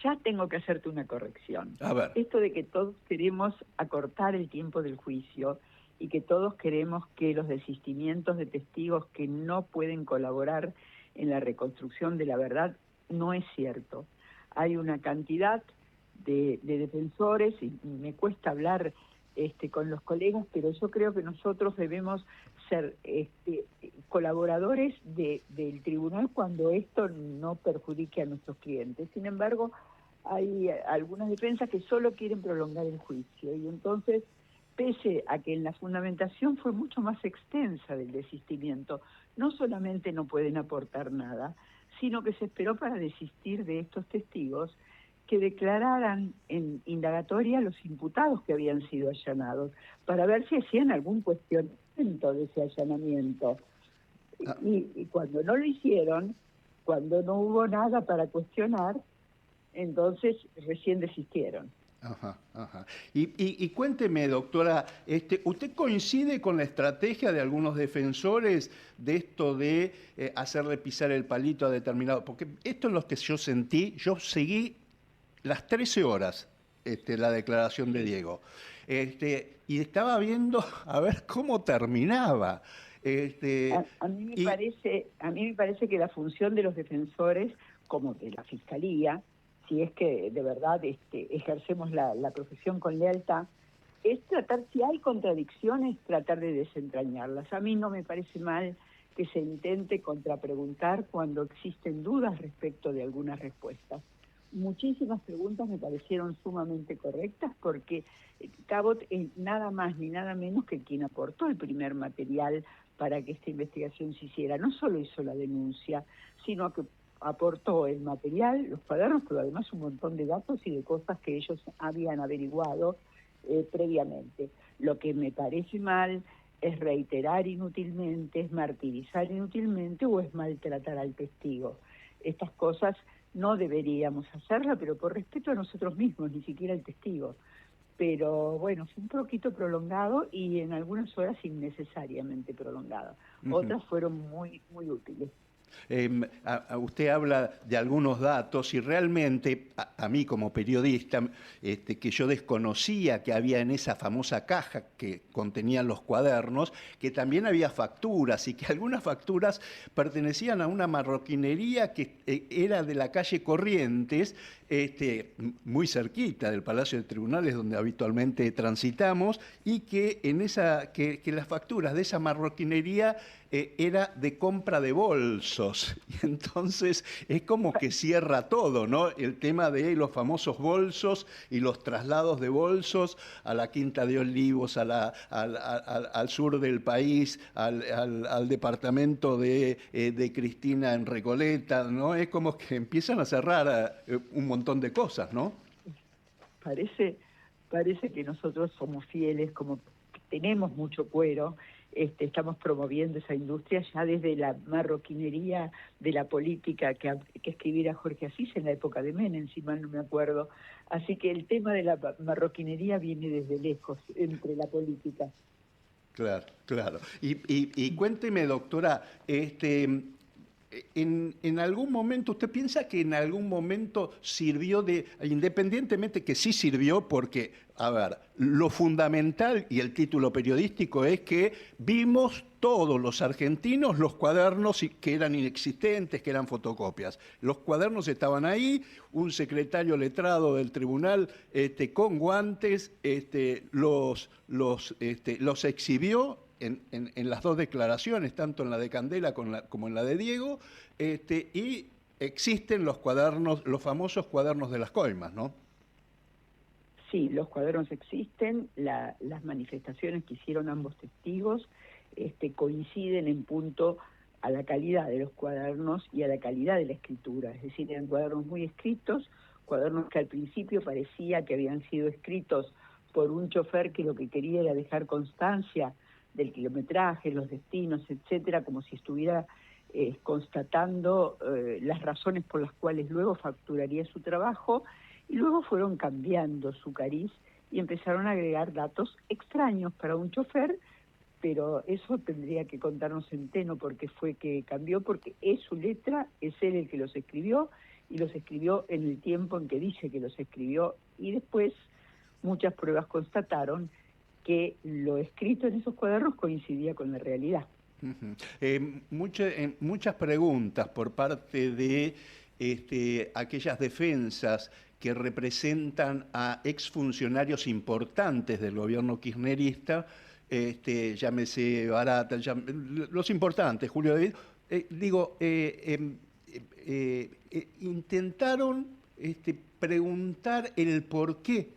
ya tengo que hacerte una corrección. A ver. Esto de que todos queremos acortar el tiempo del juicio y que todos queremos que los desistimientos de testigos que no pueden colaborar en la reconstrucción de la verdad, no es cierto. Hay una cantidad de defensores, y me cuesta hablar con los colegas, pero yo creo que nosotros debemos ser colaboradores del tribunal cuando esto no perjudique a nuestros clientes. Sin embargo, hay algunas defensas que solo quieren prolongar el juicio, y entonces, pese a que en la fundamentación fue mucho más extensa del desistimiento, no solamente no pueden aportar nada, sino que se esperó para desistir de estos testigos que declararan en indagatoria los imputados que habían sido allanados, para ver si hacían algún cuestionamiento de ese allanamiento. Y cuando no lo hicieron, cuando no hubo nada para cuestionar, entonces recién desistieron. Ajá, ajá. Y cuénteme, doctora, ¿usted coincide con la estrategia de algunos defensores de esto de hacerle pisar el palito a determinado? Porque esto es lo que yo sentí, yo seguí las 13 horas la declaración de Diego, y estaba viendo a ver cómo terminaba. A mí me parece que la función de los defensores, como de la Fiscalía, si es que de verdad ejercemos la profesión con lealtad, es tratar, si hay contradicciones, tratar de desentrañarlas. A mí no me parece mal que se intente contrapreguntar cuando existen dudas respecto de algunas respuestas. Muchísimas preguntas me parecieron sumamente correctas porque Cabot es nada más ni nada menos que quien aportó el primer material para que esta investigación se hiciera. No solo hizo la denuncia, sino que aportó el material, los cuadernos, pero además un montón de datos y de cosas que ellos habían averiguado previamente. Lo que me parece mal es reiterar inútilmente, es martirizar inútilmente o es maltratar al testigo. Estas cosas no deberíamos hacerlas, pero por respeto a nosotros mismos, ni siquiera al testigo. Pero bueno, fue un poquito prolongado y en algunas horas innecesariamente prolongado. Otras fueron muy, muy útiles. Usted habla de algunos datos y realmente a mí como periodista, que yo desconocía que había en esa famosa caja que contenían los cuadernos, que también había facturas y que algunas facturas pertenecían a una marroquinería que era de la calle Corrientes, muy cerquita del Palacio de Tribunales donde habitualmente transitamos, y que que las facturas de esa marroquinería era de compra de bolsos. Y entonces es como que cierra todo, ¿no? El tema de los famosos bolsos y los traslados de bolsos a la Quinta de Olivos, al sur del país, al departamento de Cristina en Recoleta, ¿no? Es como que empiezan a cerrar un montón de cosas, ¿no? parece que nosotros somos fieles, como tenemos mucho cuero, estamos promoviendo esa industria ya desde la marroquinería de la política que escribiera Jorge Asís en la época de Menem, si mal no me acuerdo. Así que el tema de la marroquinería viene desde lejos, entre la política. Claro, claro. Y cuénteme, doctora, en algún momento, ¿usted piensa que en algún momento sirvió independientemente que sí sirvió, porque, a ver, lo fundamental y el título periodístico es que vimos todos los argentinos los cuadernos que eran inexistentes, que eran fotocopias. Los cuadernos estaban ahí, un secretario letrado del tribunal con guantes los exhibió en las dos declaraciones, tanto en la de Candela como en la de Diego, y existen los cuadernos, los famosos cuadernos de las coimas, ¿no? Sí, los cuadernos existen, las manifestaciones que hicieron ambos testigos coinciden en punto a la calidad de los cuadernos y a la calidad de la escritura, es decir, eran cuadernos muy escritos, cuadernos que al principio parecía que habían sido escritos por un chofer que lo que quería era dejar constancia del kilometraje, los destinos, etcétera, como si estuviera constatando las razones por las cuales luego facturaría su trabajo, y luego fueron cambiando su cariz y empezaron a agregar datos extraños para un chofer, pero eso tendría que contarnos Centeno porque fue que cambió, porque es su letra, es él el que los escribió, y los escribió en el tiempo en que dice que los escribió, y después muchas pruebas constataron que lo escrito en esos cuadernos coincidía con la realidad. Muchas preguntas por parte de aquellas defensas que representan a exfuncionarios importantes del gobierno kirchnerista, llámese Barata, los importantes, Julio David, intentaron preguntar el por qué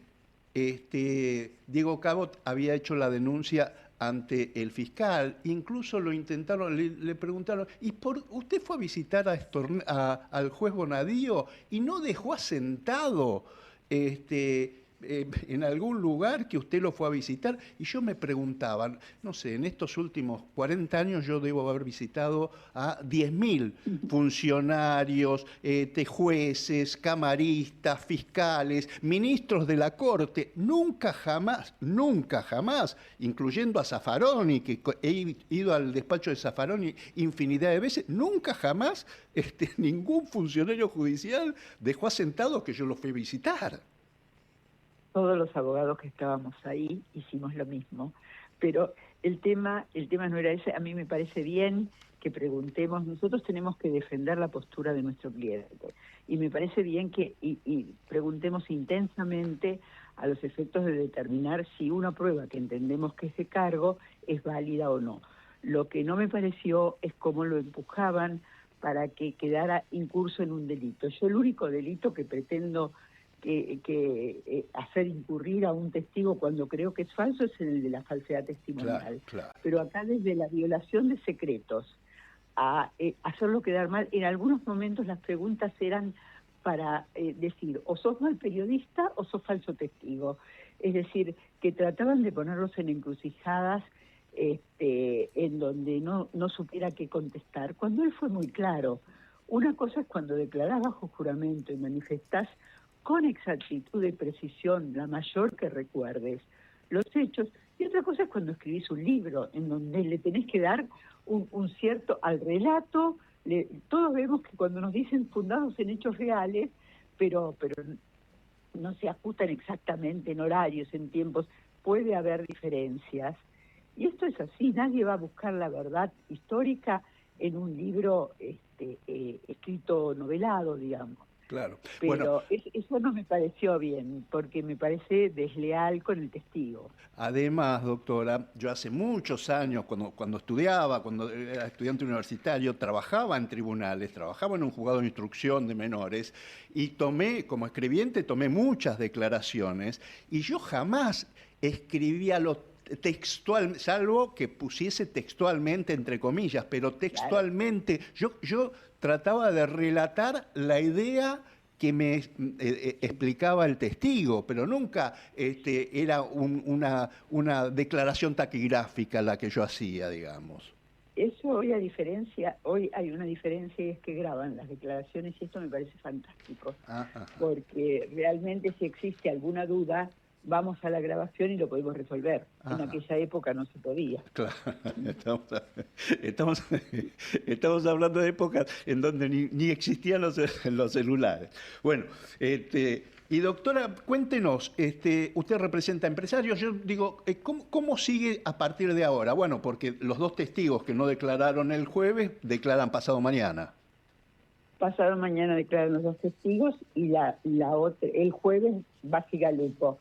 Diego Cabot había hecho la denuncia ante el fiscal, incluso lo intentaron, le preguntaron, ¿usted fue a visitar al juez Bonadío y no dejó asentado en algún lugar que usted lo fue a visitar? Y yo me preguntaba, no sé, en estos últimos 40 años yo debo haber visitado a 10.000 funcionarios, jueces, camaristas, fiscales, ministros de la Corte. Nunca jamás, incluyendo a Zaffaroni, que he ido al despacho de Zaffaroni infinidad de veces, nunca jamás ningún funcionario judicial dejó asentado que yo lo fui a visitar. Todos los abogados que estábamos ahí hicimos lo mismo, pero el tema no era ese. A mí me parece bien que preguntemos, nosotros tenemos que defender la postura de nuestro cliente, y me parece bien que y preguntemos intensamente a los efectos de determinar si una prueba que entendemos que es de cargo es válida o no. Lo que no me pareció es cómo lo empujaban para que quedara incurso en un delito. Yo el único delito que pretendo hacer incurrir a un testigo cuando creo que es falso es el de la falsedad testimonial. Claro. Pero acá desde la violación de secretos a hacerlo quedar mal, en algunos momentos las preguntas eran para decir o sos mal periodista o sos falso testigo. Es decir, que trataban de ponerlos en encrucijadas en donde no supiera qué contestar, cuando él fue muy claro. Una cosa es cuando declarás bajo juramento y manifestás con exactitud y precisión, la mayor que recuerdes, los hechos, y otra cosa es cuando escribís un libro, en donde le tenés que dar un cierto al relato. Todos vemos que cuando nos dicen fundados en hechos reales, pero no se ajustan exactamente en horarios, en tiempos, puede haber diferencias. Y esto es así, nadie va a buscar la verdad histórica en un libro escrito novelado, digamos. Claro. Pero bueno, eso no me pareció bien, porque me parece desleal con el testigo. Además, doctora, yo hace muchos años, cuando estudiaba, cuando era estudiante universitario, trabajaba en tribunales, trabajaba en un juzgado de instrucción de menores, y como escribiente, tomé muchas declaraciones, y yo jamás escribía lo textual, salvo que pusiese textualmente entre comillas, pero textualmente, claro. Yo trataba de relatar la idea que me explicaba el testigo, pero nunca era una declaración taquigráfica la que yo hacía, digamos. Eso hoy hay una diferencia y es que graban las declaraciones y esto me parece fantástico, porque realmente si existe alguna duda, vamos a la grabación y lo podemos resolver. En aquella época no se podía. Claro, estamos hablando de épocas en donde ni existían los celulares. Bueno, y doctora, cuéntenos, usted representa empresarios, yo digo, ¿cómo sigue a partir de ahora? Bueno, porque los dos testigos que no declararon el jueves, declaran pasado mañana. Pasado mañana declaran los dos testigos y el jueves va a Lupo.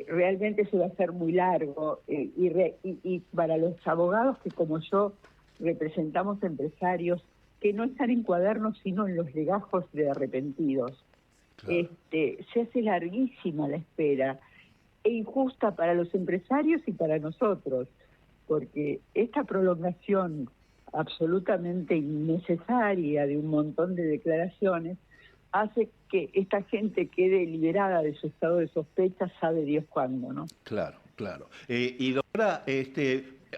Realmente se va a hacer muy largo y para los abogados que como yo representamos empresarios que no están en cuadernos sino en los legajos de arrepentidos, claro. Se hace larguísima la espera e injusta para los empresarios y para nosotros, porque esta prolongación absolutamente innecesaria de un montón de declaraciones hace que esta gente quede liberada de su estado de sospecha, sabe Dios cuándo, ¿no? Claro, claro. Y doctora,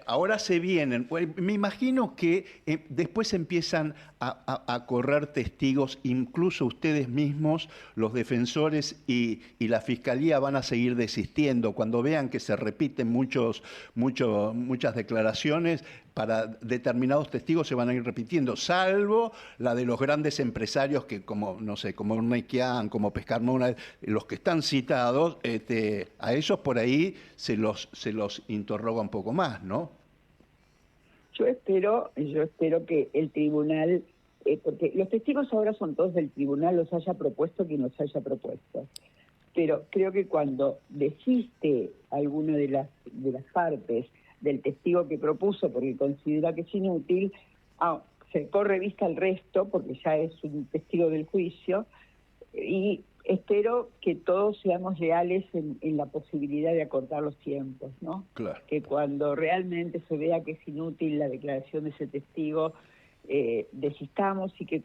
ahora se vienen, me imagino que después empiezan a correr testigos, incluso ustedes mismos, los defensores y la Fiscalía van a seguir desistiendo. Cuando vean que se repiten muchas declaraciones, para determinados testigos se van a ir repitiendo, salvo la de los grandes empresarios que como Urnequian, como Pescarmona, los que están citados, a esos por ahí se los interroga un poco más, ¿no? Yo espero que el tribunal, porque los testigos ahora son todos del tribunal, los haya propuesto quien los haya propuesto. Pero creo que cuando desiste alguna de las partes del testigo que propuso porque considera que es inútil, se corre vista al resto porque ya es un testigo del juicio y espero que todos seamos leales en la posibilidad de acortar los tiempos, ¿no? Claro. Que cuando realmente se vea que es inútil la declaración de ese testigo, desistamos y que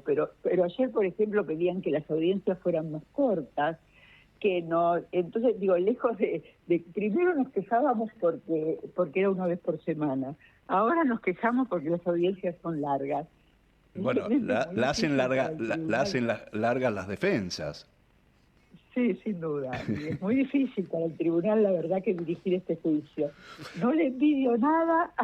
pero ayer, por ejemplo, pedían que las audiencias fueran más cortas, que no, entonces digo, lejos de primero nos quejábamos porque era una vez por semana, ahora nos quejamos porque las audiencias son largas. Bueno, la hacen largas las defensas. Sí, sin duda. Y es muy difícil para el tribunal, la verdad, que dirigir este juicio. No le envidio nada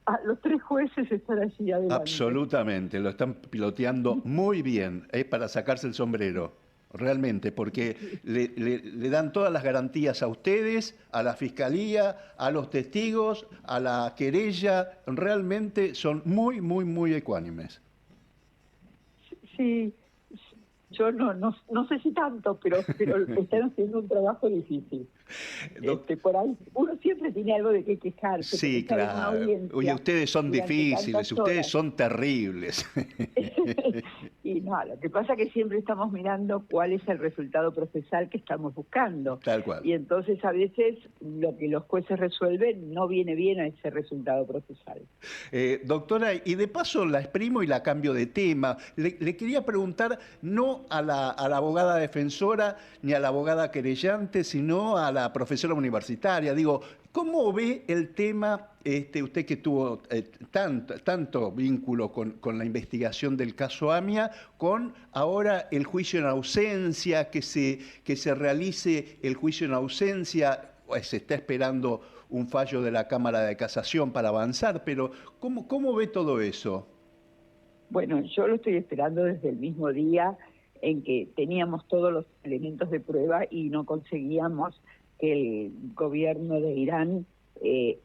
a los tres jueces estar allí adelante. Absolutamente, lo están piloteando muy bien, es para sacarse el sombrero. Realmente, porque le dan todas las garantías a ustedes, a la Fiscalía, a los testigos, a la querella, realmente son muy, muy, muy ecuánimes. Sí, yo no sé si tanto, pero están haciendo un trabajo difícil. Por ahí uno siempre tiene algo de qué quejarse. Sí, claro. Oye, ustedes son difíciles, ustedes son terribles. Y no, lo que pasa es que siempre estamos mirando cuál es el resultado procesal que estamos buscando. Tal cual. Y entonces a veces lo que los jueces resuelven no viene bien a ese resultado procesal. Doctora, y de paso la exprimo y la cambio de tema. Le quería preguntar no a la abogada defensora ni a la abogada querellante, sino a la profesora universitaria. Digo, ¿cómo ve el tema, usted que tuvo tanto vínculo con la investigación del caso AMIA, con ahora el juicio en ausencia, que se realice el juicio en ausencia? Se está esperando un fallo de la Cámara de Casación para avanzar, pero ¿cómo ve todo eso? Bueno, yo lo estoy esperando desde el mismo día en que teníamos todos los elementos de prueba y no conseguíamos que el gobierno de Irán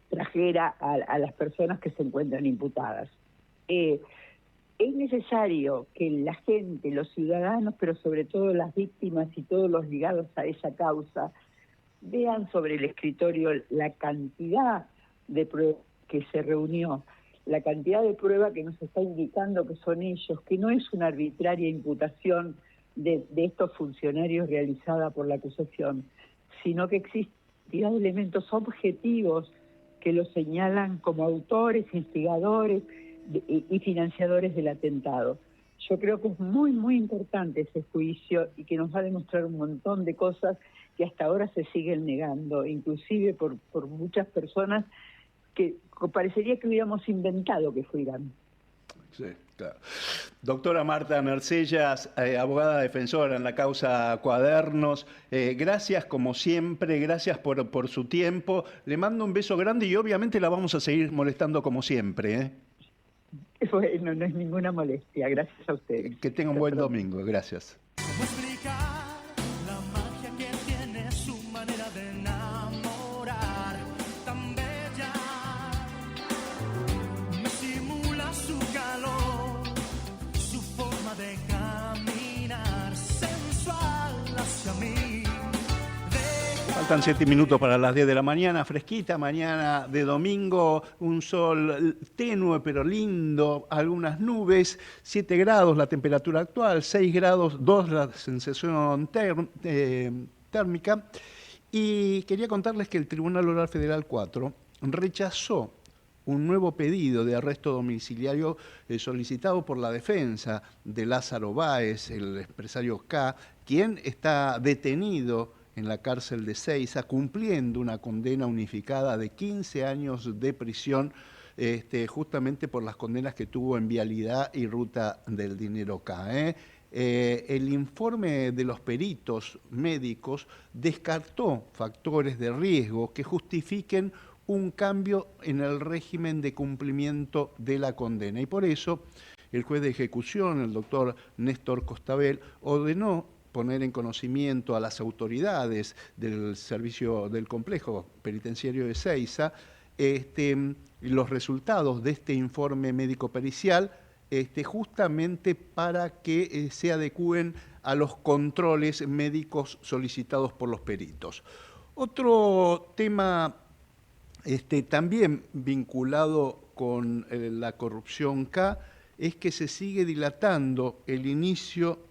trajera a las personas que se encuentran imputadas. Es necesario que la gente, los ciudadanos, pero sobre todo las víctimas y todos los ligados a esa causa, vean sobre el escritorio la cantidad de pruebas que se reunió, la cantidad de pruebas que nos está indicando que son ellos, que no es una arbitraria imputación de estos funcionarios realizada por la acusación, sino que existe cantidad de elementos objetivos que los señalan como autores, instigadores y financiadores del atentado. Yo creo que es muy, muy importante ese juicio y que nos va a demostrar un montón de cosas que hasta ahora se siguen negando, inclusive por muchas personas que parecería que hubiéramos inventado que fueran. Sí, claro. Doctora Marta Nercellas, abogada defensora en la causa Cuadernos, gracias como siempre, gracias por su tiempo. Le mando un beso grande y obviamente la vamos a seguir molestando como siempre, ¿eh? Bueno, no es ninguna molestia, gracias a ustedes. Que tenga un buen domingo, gracias. ¿Cómo explicar la magia que tiene su manera de enamorar? Tan bella, me simula su calor, su forma de caminar, sensual hacia mí. Faltan 7 minutos para las 10 de la mañana, fresquita, mañana de domingo, un sol tenue pero lindo, algunas nubes, 7 grados la temperatura actual, 6 grados, 2 la sensación térmica. Y quería contarles que el Tribunal Oral Federal 4 rechazó un nuevo pedido de arresto domiciliario solicitado por la defensa de Lázaro Báez, el empresario K, quien está detenido en la cárcel de Seiza, cumpliendo una condena unificada de 15 años de prisión, justamente por las condenas que tuvo en Vialidad y Ruta del Dinero K. El informe de los peritos médicos descartó factores de riesgo que justifiquen un cambio en el régimen de cumplimiento de la condena. Y por eso el juez de ejecución, el doctor Néstor Costabel, ordenó poner en conocimiento a las autoridades del servicio del complejo penitenciario de Seiza los resultados de este informe médico pericial, justamente para que se adecúen a los controles médicos solicitados por los peritos. Otro tema también vinculado con la corrupción K es que se sigue dilatando el inicio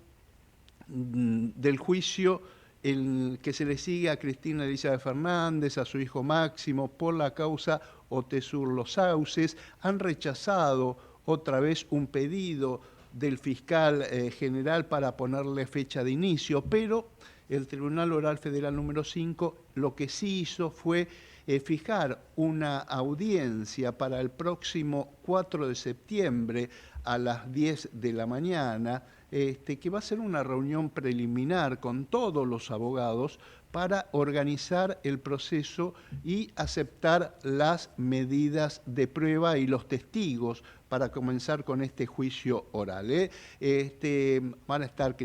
del juicio que se le sigue a Cristina Elizabeth Fernández, a su hijo Máximo, por la causa Otesur Los Sauces. Han rechazado otra vez un pedido del fiscal general para ponerle fecha de inicio, pero el Tribunal Oral Federal número 5 lo que sí hizo fue fijar una audiencia para el próximo 4 de septiembre a las 10 de la mañana, que va a ser una reunión preliminar con todos los abogados para organizar el proceso y aceptar las medidas de prueba y los testigos para comenzar con este juicio oral. Van a estar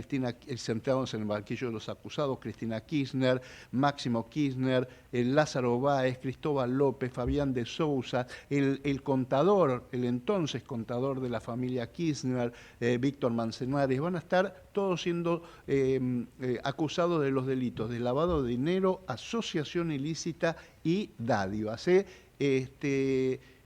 sentados en el banquillo de los acusados, Cristina Kirchner, Máximo Kirchner, Lázaro Báez, Cristóbal López, Fabián de Sousa, el contador, el entonces contador de la familia Kirchner, Víctor Manzanares. Van a estar todos siendo acusados de los delitos de lavado de dinero, asociación ilícita y dádivas.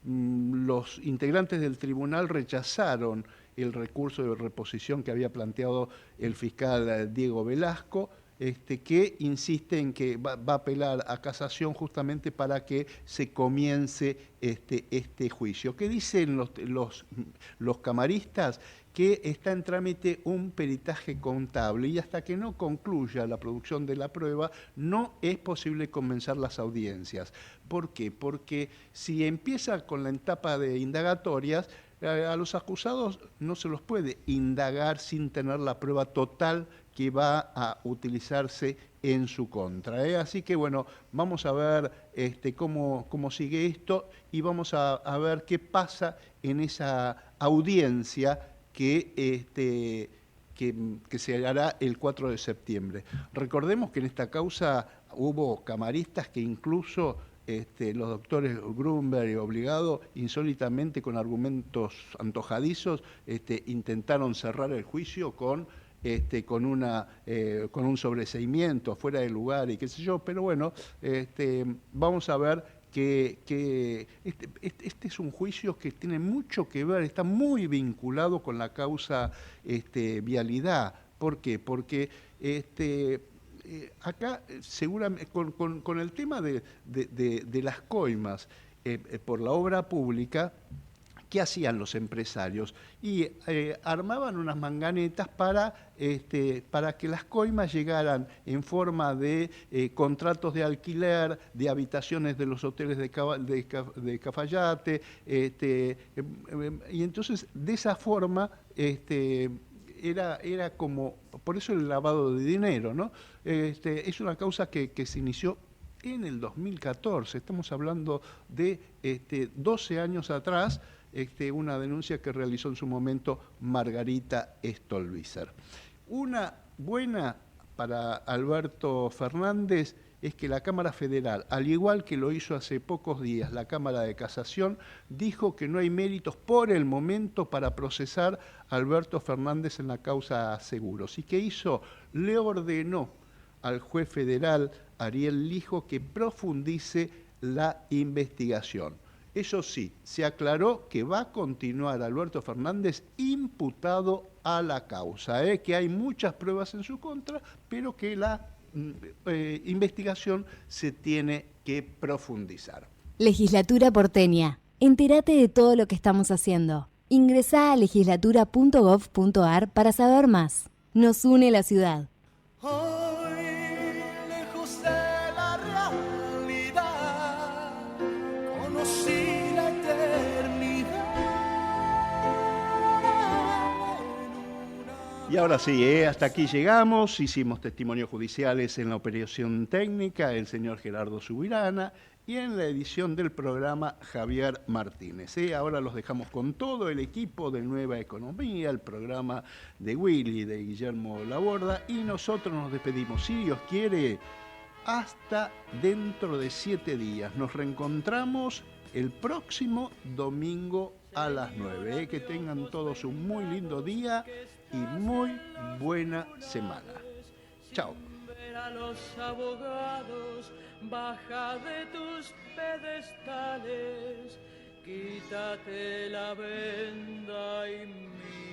Los integrantes del tribunal rechazaron el recurso de reposición que había planteado el fiscal Diego Velasco, que insiste en que va a apelar a casación justamente para que se comience este juicio. ¿Qué dicen los camaristas? Que está en trámite un peritaje contable y hasta que no concluya la producción de la prueba no es posible comenzar las audiencias. ¿Por qué? Porque si empieza con la etapa de indagatorias, a los acusados no se los puede indagar sin tener la prueba total que va a utilizarse en su contra. Así que bueno, vamos a ver cómo sigue esto y vamos a ver qué pasa en esa audiencia que se hará el 4 de septiembre. Recordemos que en esta causa hubo camaristas que incluso los doctores Grunberg y Obligado, insólitamente con argumentos antojadizos, intentaron cerrar el juicio con un sobreseimiento fuera de lugar y qué sé yo, pero bueno, vamos a ver que este es un juicio que tiene mucho que ver, está muy vinculado con la causa Vialidad. ¿Por qué? Porque acá seguramente con el tema de las coimas por la obra pública, ¿qué hacían los empresarios? Y armaban unas manganetas para que las coimas llegaran en forma de contratos de alquiler, de habitaciones de los hoteles de Cafayate, y entonces de esa forma era como, por eso el lavado de dinero, ¿no? Es una causa que se inició en el 2014, estamos hablando de 12 años atrás, una denuncia que realizó en su momento Margarita Stolbizer. Una buena para Alberto Fernández es que la Cámara Federal, al igual que lo hizo hace pocos días la Cámara de Casación, dijo que no hay méritos por el momento para procesar a Alberto Fernández en la causa Seguros. ¿Y qué hizo? Le ordenó al juez federal Ariel Lijo que profundice la investigación. Eso sí, se aclaró que va a continuar Alberto Fernández imputado a la causa, que hay muchas pruebas en su contra, pero que la investigación se tiene que profundizar. Legislatura porteña. Entérate de todo lo que estamos haciendo. Ingresá a legislatura.gov.ar para saber más. Nos une la ciudad. Hoy, lejos de la realidad, conocí la eternidad. Y ahora sí, hasta aquí llegamos. Hicimos testimonios judiciales en la operación técnica el señor Gerardo Subirana y en la edición del programa Javier Martínez. Ahora los dejamos con todo el equipo de Nueva Economía, el programa de Willy, de Guillermo Laborda, y nosotros nos despedimos, si Dios quiere, hasta dentro de 7 días. Nos reencontramos el próximo domingo a las 9. Que tengan todos un muy lindo día y muy buena semana. Chao. A los abogados, baja de tus pedestales, quítate la venda y mira.